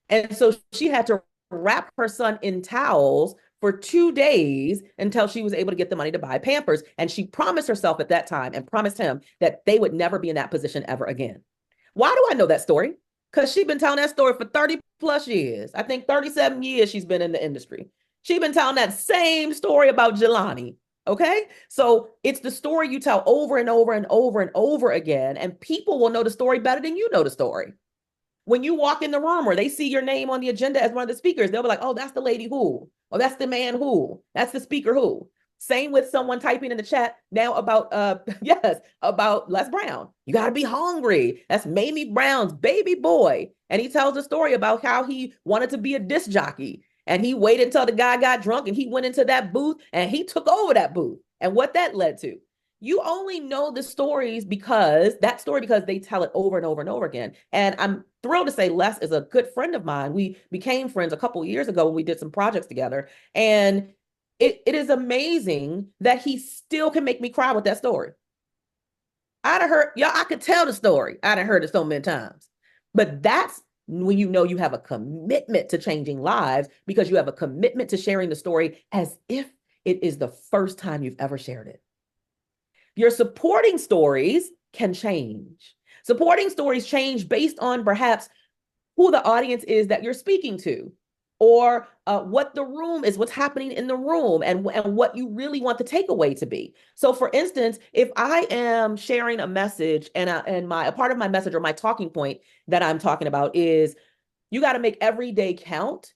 And so she had to wrap her son in towels for 2 days until she was able to get the money to buy Pampers. And she promised herself at that time and promised him that they would never be in that position ever again. Why do I know that story? Because she's been telling that story for 30 plus years. I think 37 years she's been in the industry. She's been telling that same story about Jelani. Okay. So it's the story you tell over and over and over and over again, and people will know the story better than you know the story. When you walk in the room or they see your name on the agenda as one of the speakers, they'll be like, oh, that's the lady who, or that's the man who, that's the speaker who. Same with someone typing in the chat now about, yes, about Les Brown. You got to be hungry. That's Mamie Brown's baby boy. And he tells a story about how he wanted to be a disc jockey. And he waited until the guy got drunk and he went into that booth and he took over that booth and what that led to. You only know the stories because they tell it over and over and over again. And I'm thrilled to say Les is a good friend of mine. We became friends a couple of years ago when we did some projects together. And it is amazing that he still can make me cry with that story. I'd have heard, y'all, I could tell the story. I'd have heard it so many times. But that's when you know you have a commitment to changing lives because you have a commitment to sharing the story as if it is the first time you've ever shared it. Your supporting stories can change. Supporting stories change based on perhaps who the audience is that you're speaking to, or what the room is, what's happening in the room, and what you really want the takeaway to be. So for instance, if I am sharing a message and a part of my message or my talking point that I'm talking about is you got to make every day count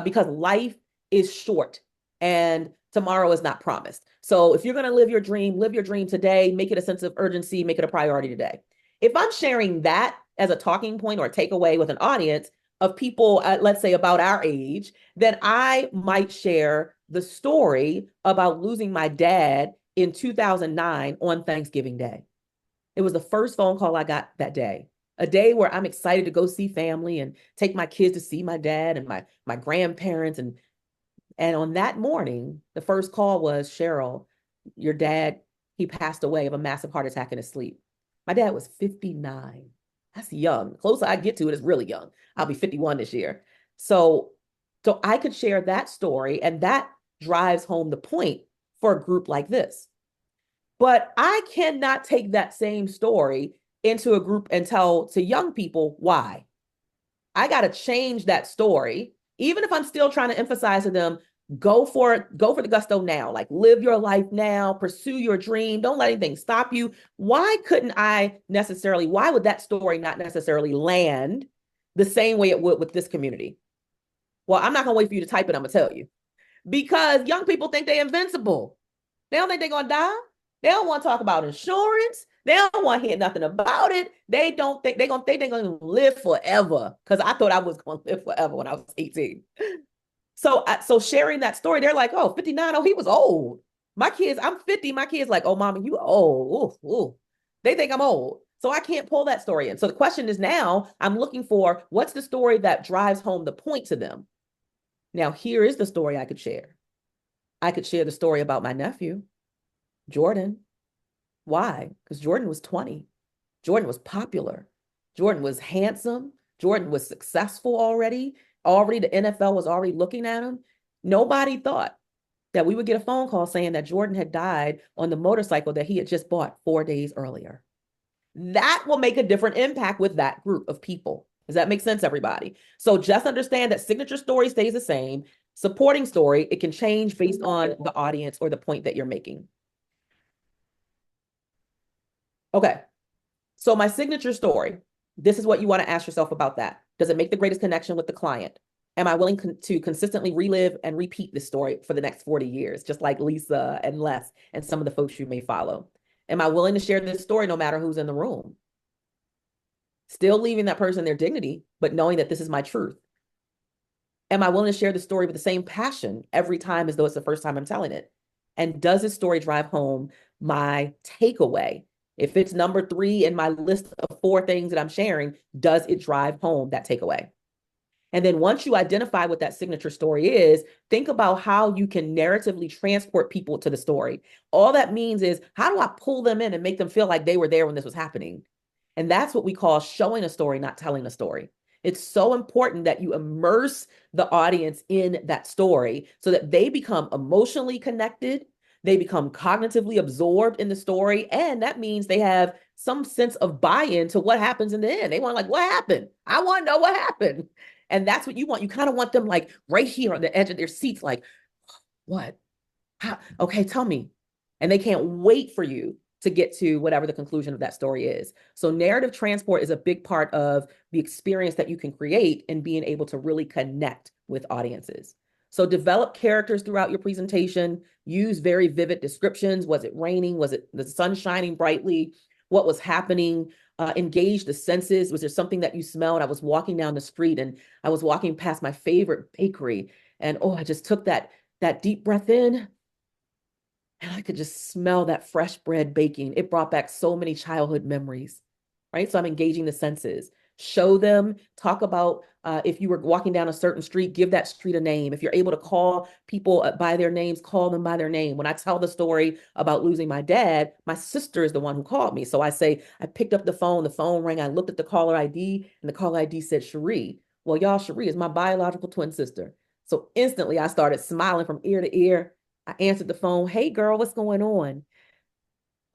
because life is short and tomorrow is not promised. So if you're going to live your dream today, make it a sense of urgency, make it a priority today. If I'm sharing that as a talking point or a takeaway with an audience of people, let's say about our age, then I might share the story about losing my dad in 2009 on Thanksgiving Day. It was the first phone call I got that day, a day where I'm excited to go see family and take my kids to see my dad and my grandparents. And on that morning, the first call was, Cheryl, your dad, he passed away of a massive heart attack in his sleep. My dad was 59. That's young. The closer I get to it, it's really young. I'll be 51 this year. So I could share that story, and that drives home the point for a group like this. But I cannot take that same story into a group and tell to young people why. I got to change that story, even if I'm still trying to emphasize to them, go for the gusto now. Like live your life now, pursue your dream. Don't let anything stop you. Why would that story not necessarily land the same way it would with this community? Well, I'm not gonna wait for you to type it, I'm gonna tell you. Because young people think they're invincible. They don't think they're gonna die. They don't want to talk about insurance. They don't want to hear nothing about it. They don't think they're gonna live forever. Because I thought I was gonna live forever when I was 18. So sharing that story, they're like, oh, 59, oh, he was old. My kids, I'm 50. My kids like, oh, mama, you old. Ooh, ooh. They think I'm old. So I can't pull that story in. So the question is now, I'm looking for what's the story that drives home the point to them. Now, here is the story I could share. I could share the story about my nephew, Jordan. Why? Because Jordan was 20. Jordan was popular. Jordan was handsome. Jordan was successful already. Already, the NFL was already looking at him. Nobody thought that we would get a phone call saying that Jordan had died on the motorcycle that he had just bought 4 days earlier. That will make a different impact with that group of people. Does that make sense, everybody? So just understand that signature story stays the same. Supporting story, it can change based on the audience or the point that you're making. Okay. So my signature story, this is what you want to ask yourself about that. Does it make the greatest connection with the client? Am I willing to consistently relive and repeat this story for the next 40 years, just like Lisa and Les and some of the folks you may follow? Am I willing to share this story no matter who's in the room? Still leaving that person their dignity, but knowing that this is my truth. Am I willing to share the story with the same passion every time as though it's the first time I'm telling it? And does this story drive home my takeaway? If it's number 3 in my list of 4 things that I'm sharing, does it drive home that takeaway? And then once you identify what that signature story is, think about how you can narratively transport people to the story. All that means is, how do I pull them in and make them feel like they were there when this was happening? And that's what we call showing a story, not telling a story. It's so important that you immerse the audience in that story so that they become emotionally connected, they become cognitively absorbed in the story, and that means they have some sense of buy-in to what happens in the end. They want, like, what happened? I want to know what happened. And that's what you want. You kind of want them like right here on the edge of their seats, like, what? How? Okay, tell me. And they can't wait for you to get to whatever the conclusion of that story is. So narrative transport is a big part of the experience that you can create in being able to really connect with audiences. So develop characters throughout your presentation, use very vivid descriptions. Was it raining? Was it the sun shining brightly? What was happening? Engage the senses. Was there something that you smelled? I was walking down the street and I was walking past my favorite bakery and oh, I just took that deep breath in and I could just smell that fresh bread baking. It brought back so many childhood memories, right? So I'm engaging the senses. Show them, talk about if you were walking down a certain street, give that street a name. If you're able to call people by their names, call them by their name. When I tell the story about losing my dad, my sister is the one who called me. So I say, I picked up the phone rang, I looked at the caller ID, and the caller ID said Cherie. Well, y'all, Cherie is my biological twin sister. So instantly I started smiling from ear to ear. I answered the phone. Hey, girl, what's going on?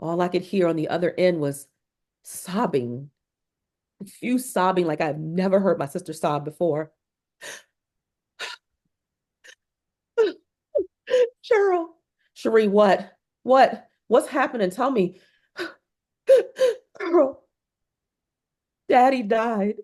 All I could hear on the other end was sobbing, confused sobbing like I've never heard my sister sob before. Cheryl, Cherie, what? What? What's happening? Tell me. Girl, daddy died.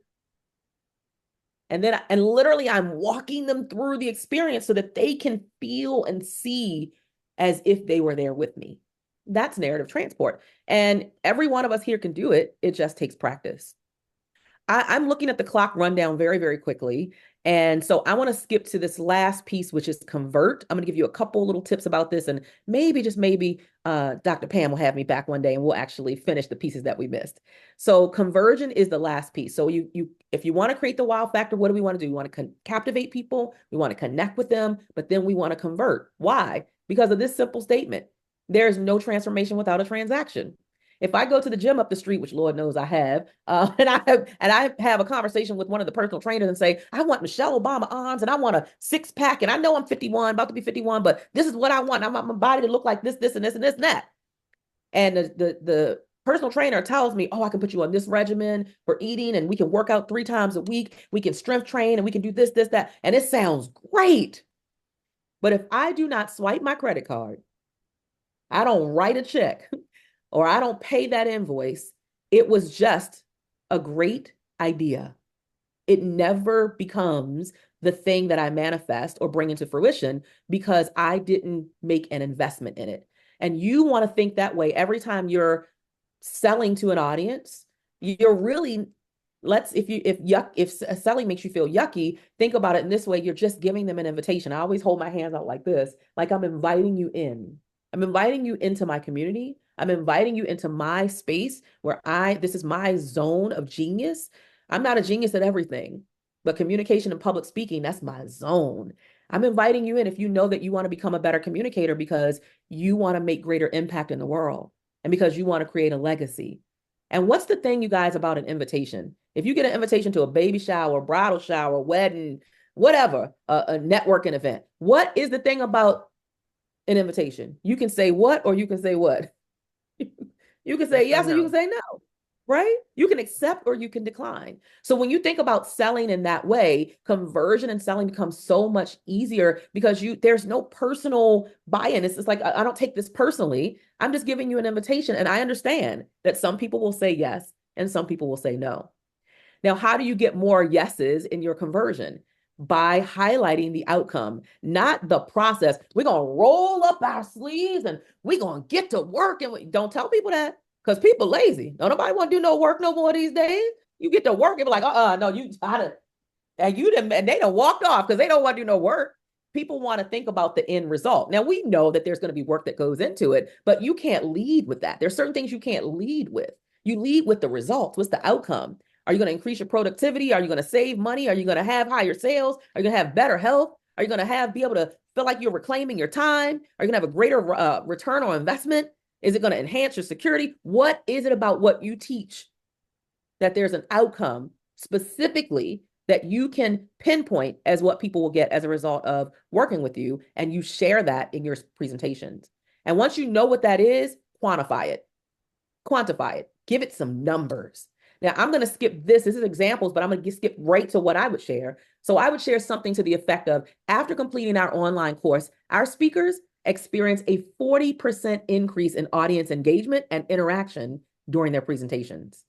And literally I'm walking them through the experience so that they can feel and see as if they were there with me. That's narrative transport. And every one of us here can do it. It just takes practice. I'm looking at the clock rundown very, very quickly. And so I want to skip to this last piece, which is convert. I'm going to give you a couple little tips about this. And maybe, just maybe, Dr. Pam will have me back one day and we'll actually finish the pieces that we missed. So conversion is the last piece. So if you want to create the wow factor, what do we want to do? We want to captivate people. We want to connect with them, but then we want to convert. Why? Because of this simple statement. There's no transformation without a transaction. If I go to the gym up the street, which Lord knows I have, and I have a conversation with one of the personal trainers and say, I want Michelle Obama arms and I want a 6-pack, and I know I'm 51, about to be 51, but this is what I want. I want my body to look like this, this, and this, and this, and that. And the personal trainer tells me, oh, I can put you on this regimen for eating, and we can work out 3 times a week. We can strength train, and we can do this, this, that. And it sounds great. But if I do not swipe my credit card, I don't write a check, or I don't pay that invoice, it was just a great idea. It never becomes the thing that I manifest or bring into fruition because I didn't make an investment in it. And you want to think that way every time you're selling to an audience. You're really, let's, if selling makes you feel yucky, think about it in this way. You're just giving them an invitation. I always hold my hands out like this, like I'm inviting you in. I'm inviting you into my community. I'm inviting you into my space where this is my zone of genius. I'm not a genius at everything, but communication and public speaking, that's my zone. I'm inviting you in if you know that you want to become a better communicator because you want to make greater impact in the world and because you want to create a legacy. And what's the thing, you guys, about an invitation? If you get an invitation to a baby shower, bridal shower, wedding, whatever, a networking event, what is the thing about an invitation? You can say what, or you can say what? You can say Yes or yes, or you can no? say no, right? You can accept or you can decline. So when you think about selling in that way, conversion and selling becomes so much easier because there's no personal buy-in. It's just like, I don't take this personally. I'm just giving you an invitation. And I understand that some people will say yes and some people will say no. Now, how do you get more yeses in your conversion? By highlighting the outcome, not the process. We're going to roll up our sleeves and we're going to get to work. And don't tell people that because people lazy. Don't nobody want to do no work no more these days. You get to work and be like, no, you gotta, and they don't walked off because they don't want to do no work. People want to think about the end result. Now we know that there's going to be work that goes into it, but you can't lead with that. There's certain things you can't lead with. You lead with the results. What's the outcome? Are you going to increase your productivity? Are you going to save money? Are you going to have higher sales? Are you going to have better health? Are you going to be able to feel like you're reclaiming your time? Are you going to have a greater return on investment? Is it going to enhance your security? What is it about what you teach that there's an outcome specifically that you can pinpoint as what people will get as a result of working with you, and you share that in your presentations? And once you know what that is, quantify it, give it some numbers. Now, I'm going to skip this. This is examples, but I'm going to skip right to what I would share. So I would share something to the effect of, after completing our online course, our speakers experience a 40% increase in audience engagement and interaction during their presentations.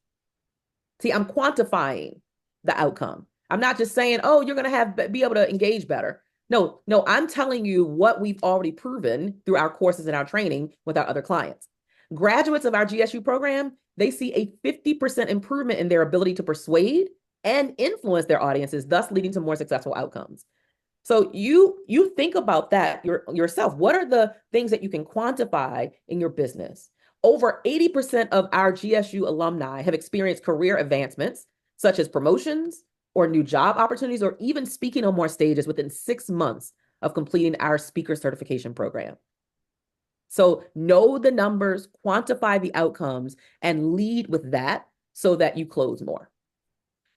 See, I'm quantifying the outcome. I'm not just saying, oh, you're going to be able to engage better. No, I'm telling you what we've already proven through our courses and our training with our other clients. Graduates of our GSU program, they see a 50% improvement in their ability to persuade and influence their audiences, thus leading to more successful outcomes. So you think about that yourself. What are the things that you can quantify in your business? Over 80% of our GSU alumni have experienced career advancements, such as promotions or new job opportunities, or even speaking on more stages within 6 months of completing our speaker certification program. So know the numbers, quantify the outcomes, and lead with that so that you close more.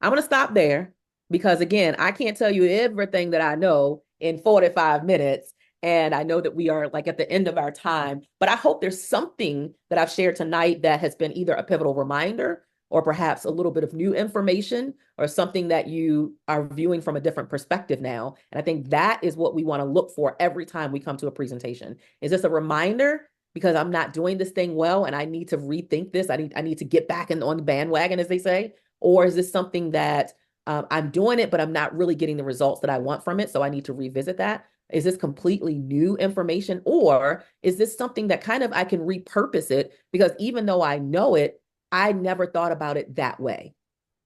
I'm going to stop there because, again, I can't tell you everything that I know in 45 minutes. And I know that we are like at the end of our time, but I hope there's something that I've shared tonight that has been either a pivotal reminder or perhaps a little bit of new information or something that you are viewing from a different perspective now. And I think that is what we want to look for every time we come to a presentation. Is this a reminder because I'm not doing this thing well and I need to rethink this? I need to get back on the bandwagon, as they say. Or is this something that I'm doing it, but I'm not really getting the results that I want from it, so I need to revisit that? Is this completely new information? Or is this something that kind of I can repurpose it because even though I know it, I never thought about it that way.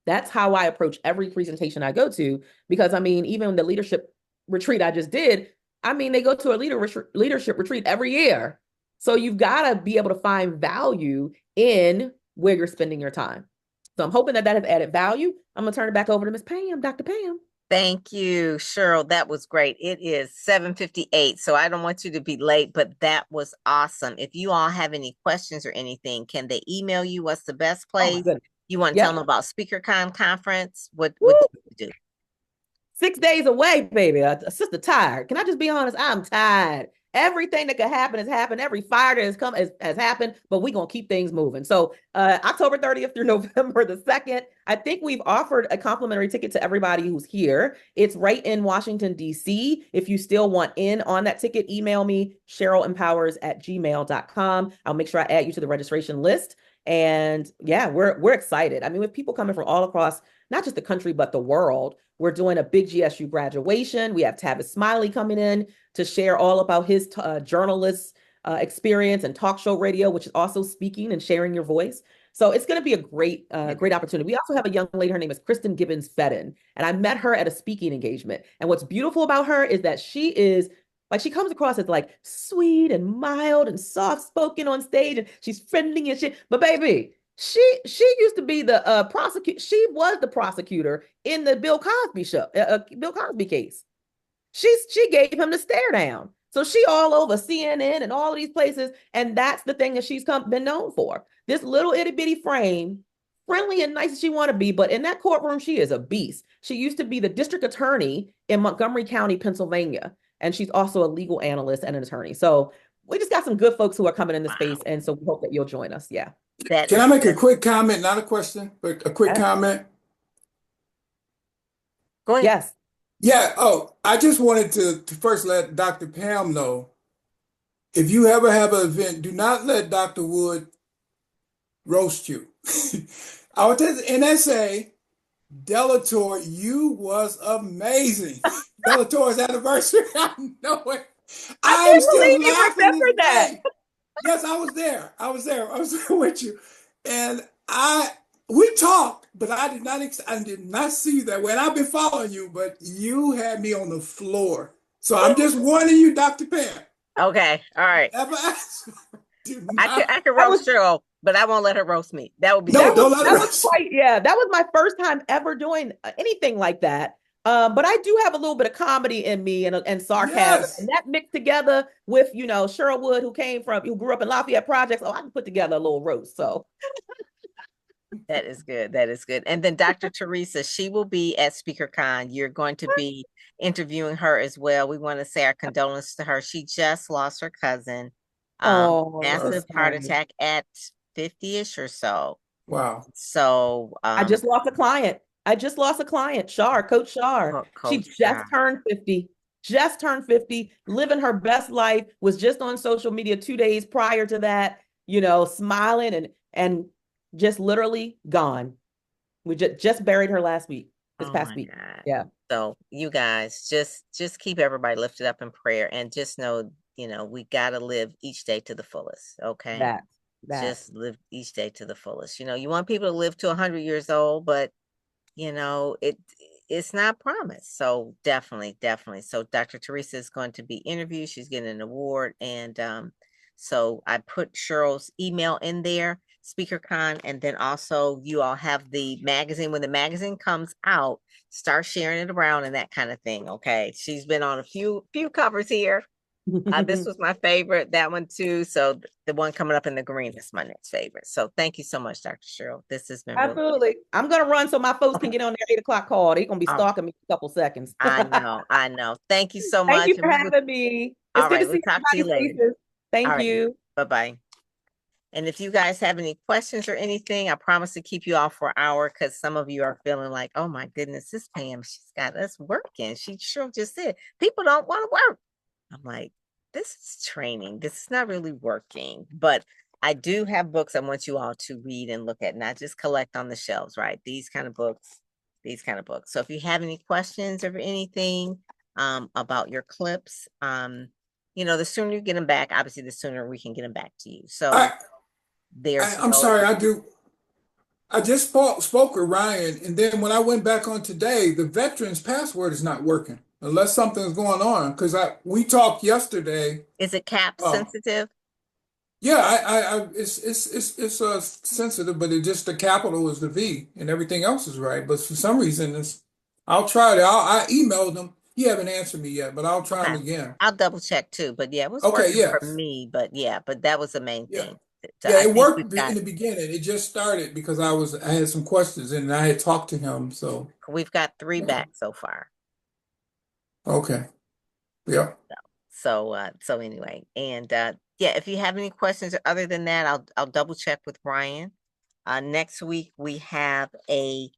That's how I approach every presentation I go to, because I mean, even the leadership retreat I just did, I mean, they go to a leadership retreat every year. So you've got to be able to find value in where you're spending your time. So I'm hoping that has added value. I'm going to turn it back over to Miss Pam, Dr. Pam. Thank you, Cheryl. That was great. It is 7:58, so I don't want you to be late, but that was awesome. If you all have any questions or anything, can they email you? What's the best Oh my place? goodness. You want to tell them Yep. about SpeakerCon conference? What Woo! do you do? 6 days away, baby. Sister tired. Can I just be honest? I'm tired. Everything that could happen has happened. Every fire that has come has happened, but we're going to keep things moving. So October 30th through November the 2nd, I think we've offered a complimentary ticket to everybody who's here. It's right in Washington, D.C. If you still want in on that ticket, email me, CherylEmpowers@gmail.com. I'll make sure I add you to the registration list. And yeah, we're excited. I mean, with people coming from all across, not just the country, but the world, we're doing a big GSU graduation. We have Tavis Smiley coming in to share all about his journalist experience and talk show radio, which is also speaking and sharing your voice. So it's going to be a great opportunity. We also have a young lady. Her name is Kristen Gibbons Fedden, and I met her at a speaking engagement. And what's beautiful about her is that she comes across as like sweet and mild and soft spoken on stage, and she's friendly and shit. But baby, she used to be the prosecutor. She was the prosecutor in the Bill Cosby show, Bill Cosby case. She gave him the stare down. So she all over CNN and all of these places, and that's the thing that she's been known for. This little itty bitty frame, friendly and nice as she want to be, but in that courtroom, she is a beast. She used to be the district attorney in Montgomery County, Pennsylvania, and she's also a legal analyst and an attorney. So we just got some good folks who are coming in the space, and so we hope that you'll join us. Yeah. Can I make a quick comment? Not a question, but a quick comment. Go ahead. Yes. Yeah. Oh, I just wanted to first let Dr. Pam know, if you ever have an event, do not let Dr. Wood roast you. I would tell you, NSA, Delator, you was amazing. Delator's anniversary. I know it. I I'm can't still believe you laughing remember that. today. Yes, I was there. I was there. I was there with you. And we talked, but I did not see you that way. And I've been following you, but you had me on the floor. So I'm just warning you, Dr. Pam. Okay. All right. Ever ask, do I not. could roast Cheryl, but I won't let her roast me. That would be No, don't let that her was roast. quite, yeah, that was my first time ever doing anything like that. But I do have a little bit of comedy in me and sarcasm, Yes. and that mixed together with, Cheryl Wood, who grew up in Lafayette Projects. Oh, I can put together a little roast. So That is good. That is good. And then Dr. Teresa, she will be at SpeakerCon. You're going to be interviewing her as well. We want to say our condolences to her. She just lost her cousin. oh, so Massive heart sorry. attack at 50-ish or so. Wow. So I just lost a client. Shar, Coach Shar. She Coach just turned 50. Just turned 50, living her best life, was just on social media 2 days prior to that, smiling and just literally gone. We just buried her last week, this oh past my week. God. Yeah. So you guys just keep everybody lifted up in prayer and just know, we gotta live each day to the fullest. Okay. That. Just live each day to the fullest. You want people to live to 100 years old, but it's not promised. So definitely. So Dr. Teresa is going to be interviewed. She's getting an award. And so I put Cheryl's email in there, SpeakerCon, and then also you all have the magazine. When the magazine comes out, start sharing it around and that kind of thing. Okay. She's been on a few covers here. This was my favorite, that one too. So the one coming up in the green is my next favorite. So thank you so much, Dr. Cheryl. This has been really Absolutely. I'm gonna run so my folks can get on their 8 o'clock call. They're gonna be all stalking me in a couple seconds. I know. Thank you so Thank much. you for having me. It's All good to right, we'll see talk to you everybody's later. faces. All Thank right, you. bye-bye. And if you guys have any questions or anything, I promise to keep you off for an hour because some of you are feeling like, oh my goodness, this Pam, she's got us working. She sure just said, people don't want to work. I'm like, this is training. This is not really working. But I do have books I want you all to read and look at, not just collect on the shelves, right? These kind of books. So if you have any questions or anything about your clips, the sooner you get them back, obviously the sooner we can get them back to you. So there's I'm sorry. I just spoke with Ryan, and then when I went back on today, the veteran's password is not working unless something's going on. Because we talked yesterday. Is it cap sensitive? Yeah, it's sensitive, but it just the capital is the V, and everything else is right. But for some reason, I'll try it. I emailed them. He haven't answered me yet, but I'll try him again. I'll double check too. But yeah, it was Okay, working yeah, for me. But that was the main yeah. thing. Yeah, I it think worked in the beginning. It just started because I had some questions and I had talked to him. So we've got 3 yeah. back so far. Okay. Yeah. So anyway, and yeah, if you have any questions other than that, I'll double check with Ryan. Next week we have a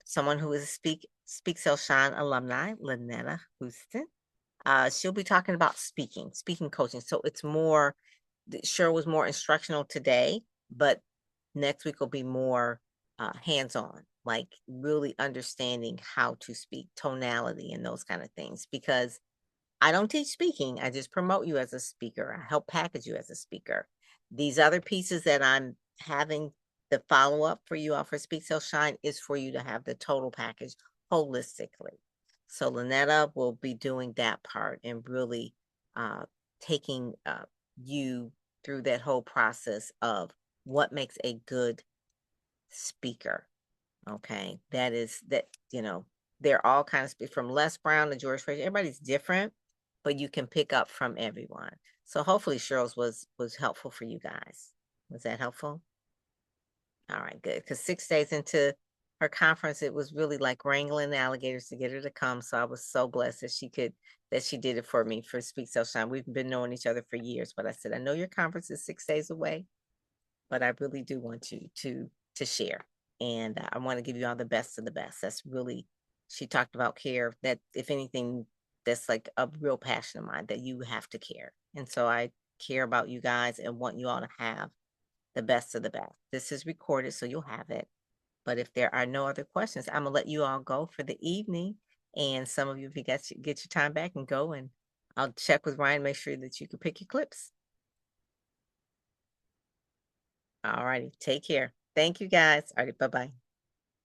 someone who is a Speak Sell Shine alumni, Lynetta Houston. She'll be talking about speaking coaching. So it's more, Cheryl was more instructional today, but next week will be more hands-on, like really understanding how to speak, tonality, and those kind of things. Because I don't teach speaking, I just promote you as a speaker. I help package you as a speaker. These other pieces that I'm having the follow-up for you all for Speak Sell Shine is for you to have the total package holistically. So Lynetta will be doing that part and really taking you through that whole process of what makes a good speaker. Okay, that is that, they're all kind of from Les Brown to George Fraser. Everybody's different, but you can pick up from everyone. So hopefully Cheryl's was helpful for you guys. Was that helpful? All right, good. Because 6 days into her conference, it was really like wrangling alligators to get her to come. So I was so blessed that she did it for me for Speak So Shine. We've been knowing each other for years, but I said, I know your conference is 6 days away, but I really do want you to share. And I want to give you all the best of the best. That's really, she talked about care, that if anything, that's like a real passion of mine, that you have to care. And so I care about you guys and want you all to have the best of the best. This is recorded, so you'll have it. But if there are no other questions, I'm gonna let you all go for the evening. And some of you, if you get your time back and go, and I'll check with Ryan, make sure that you can pick your clips. All righty, take care. Thank you guys. All right, bye-bye.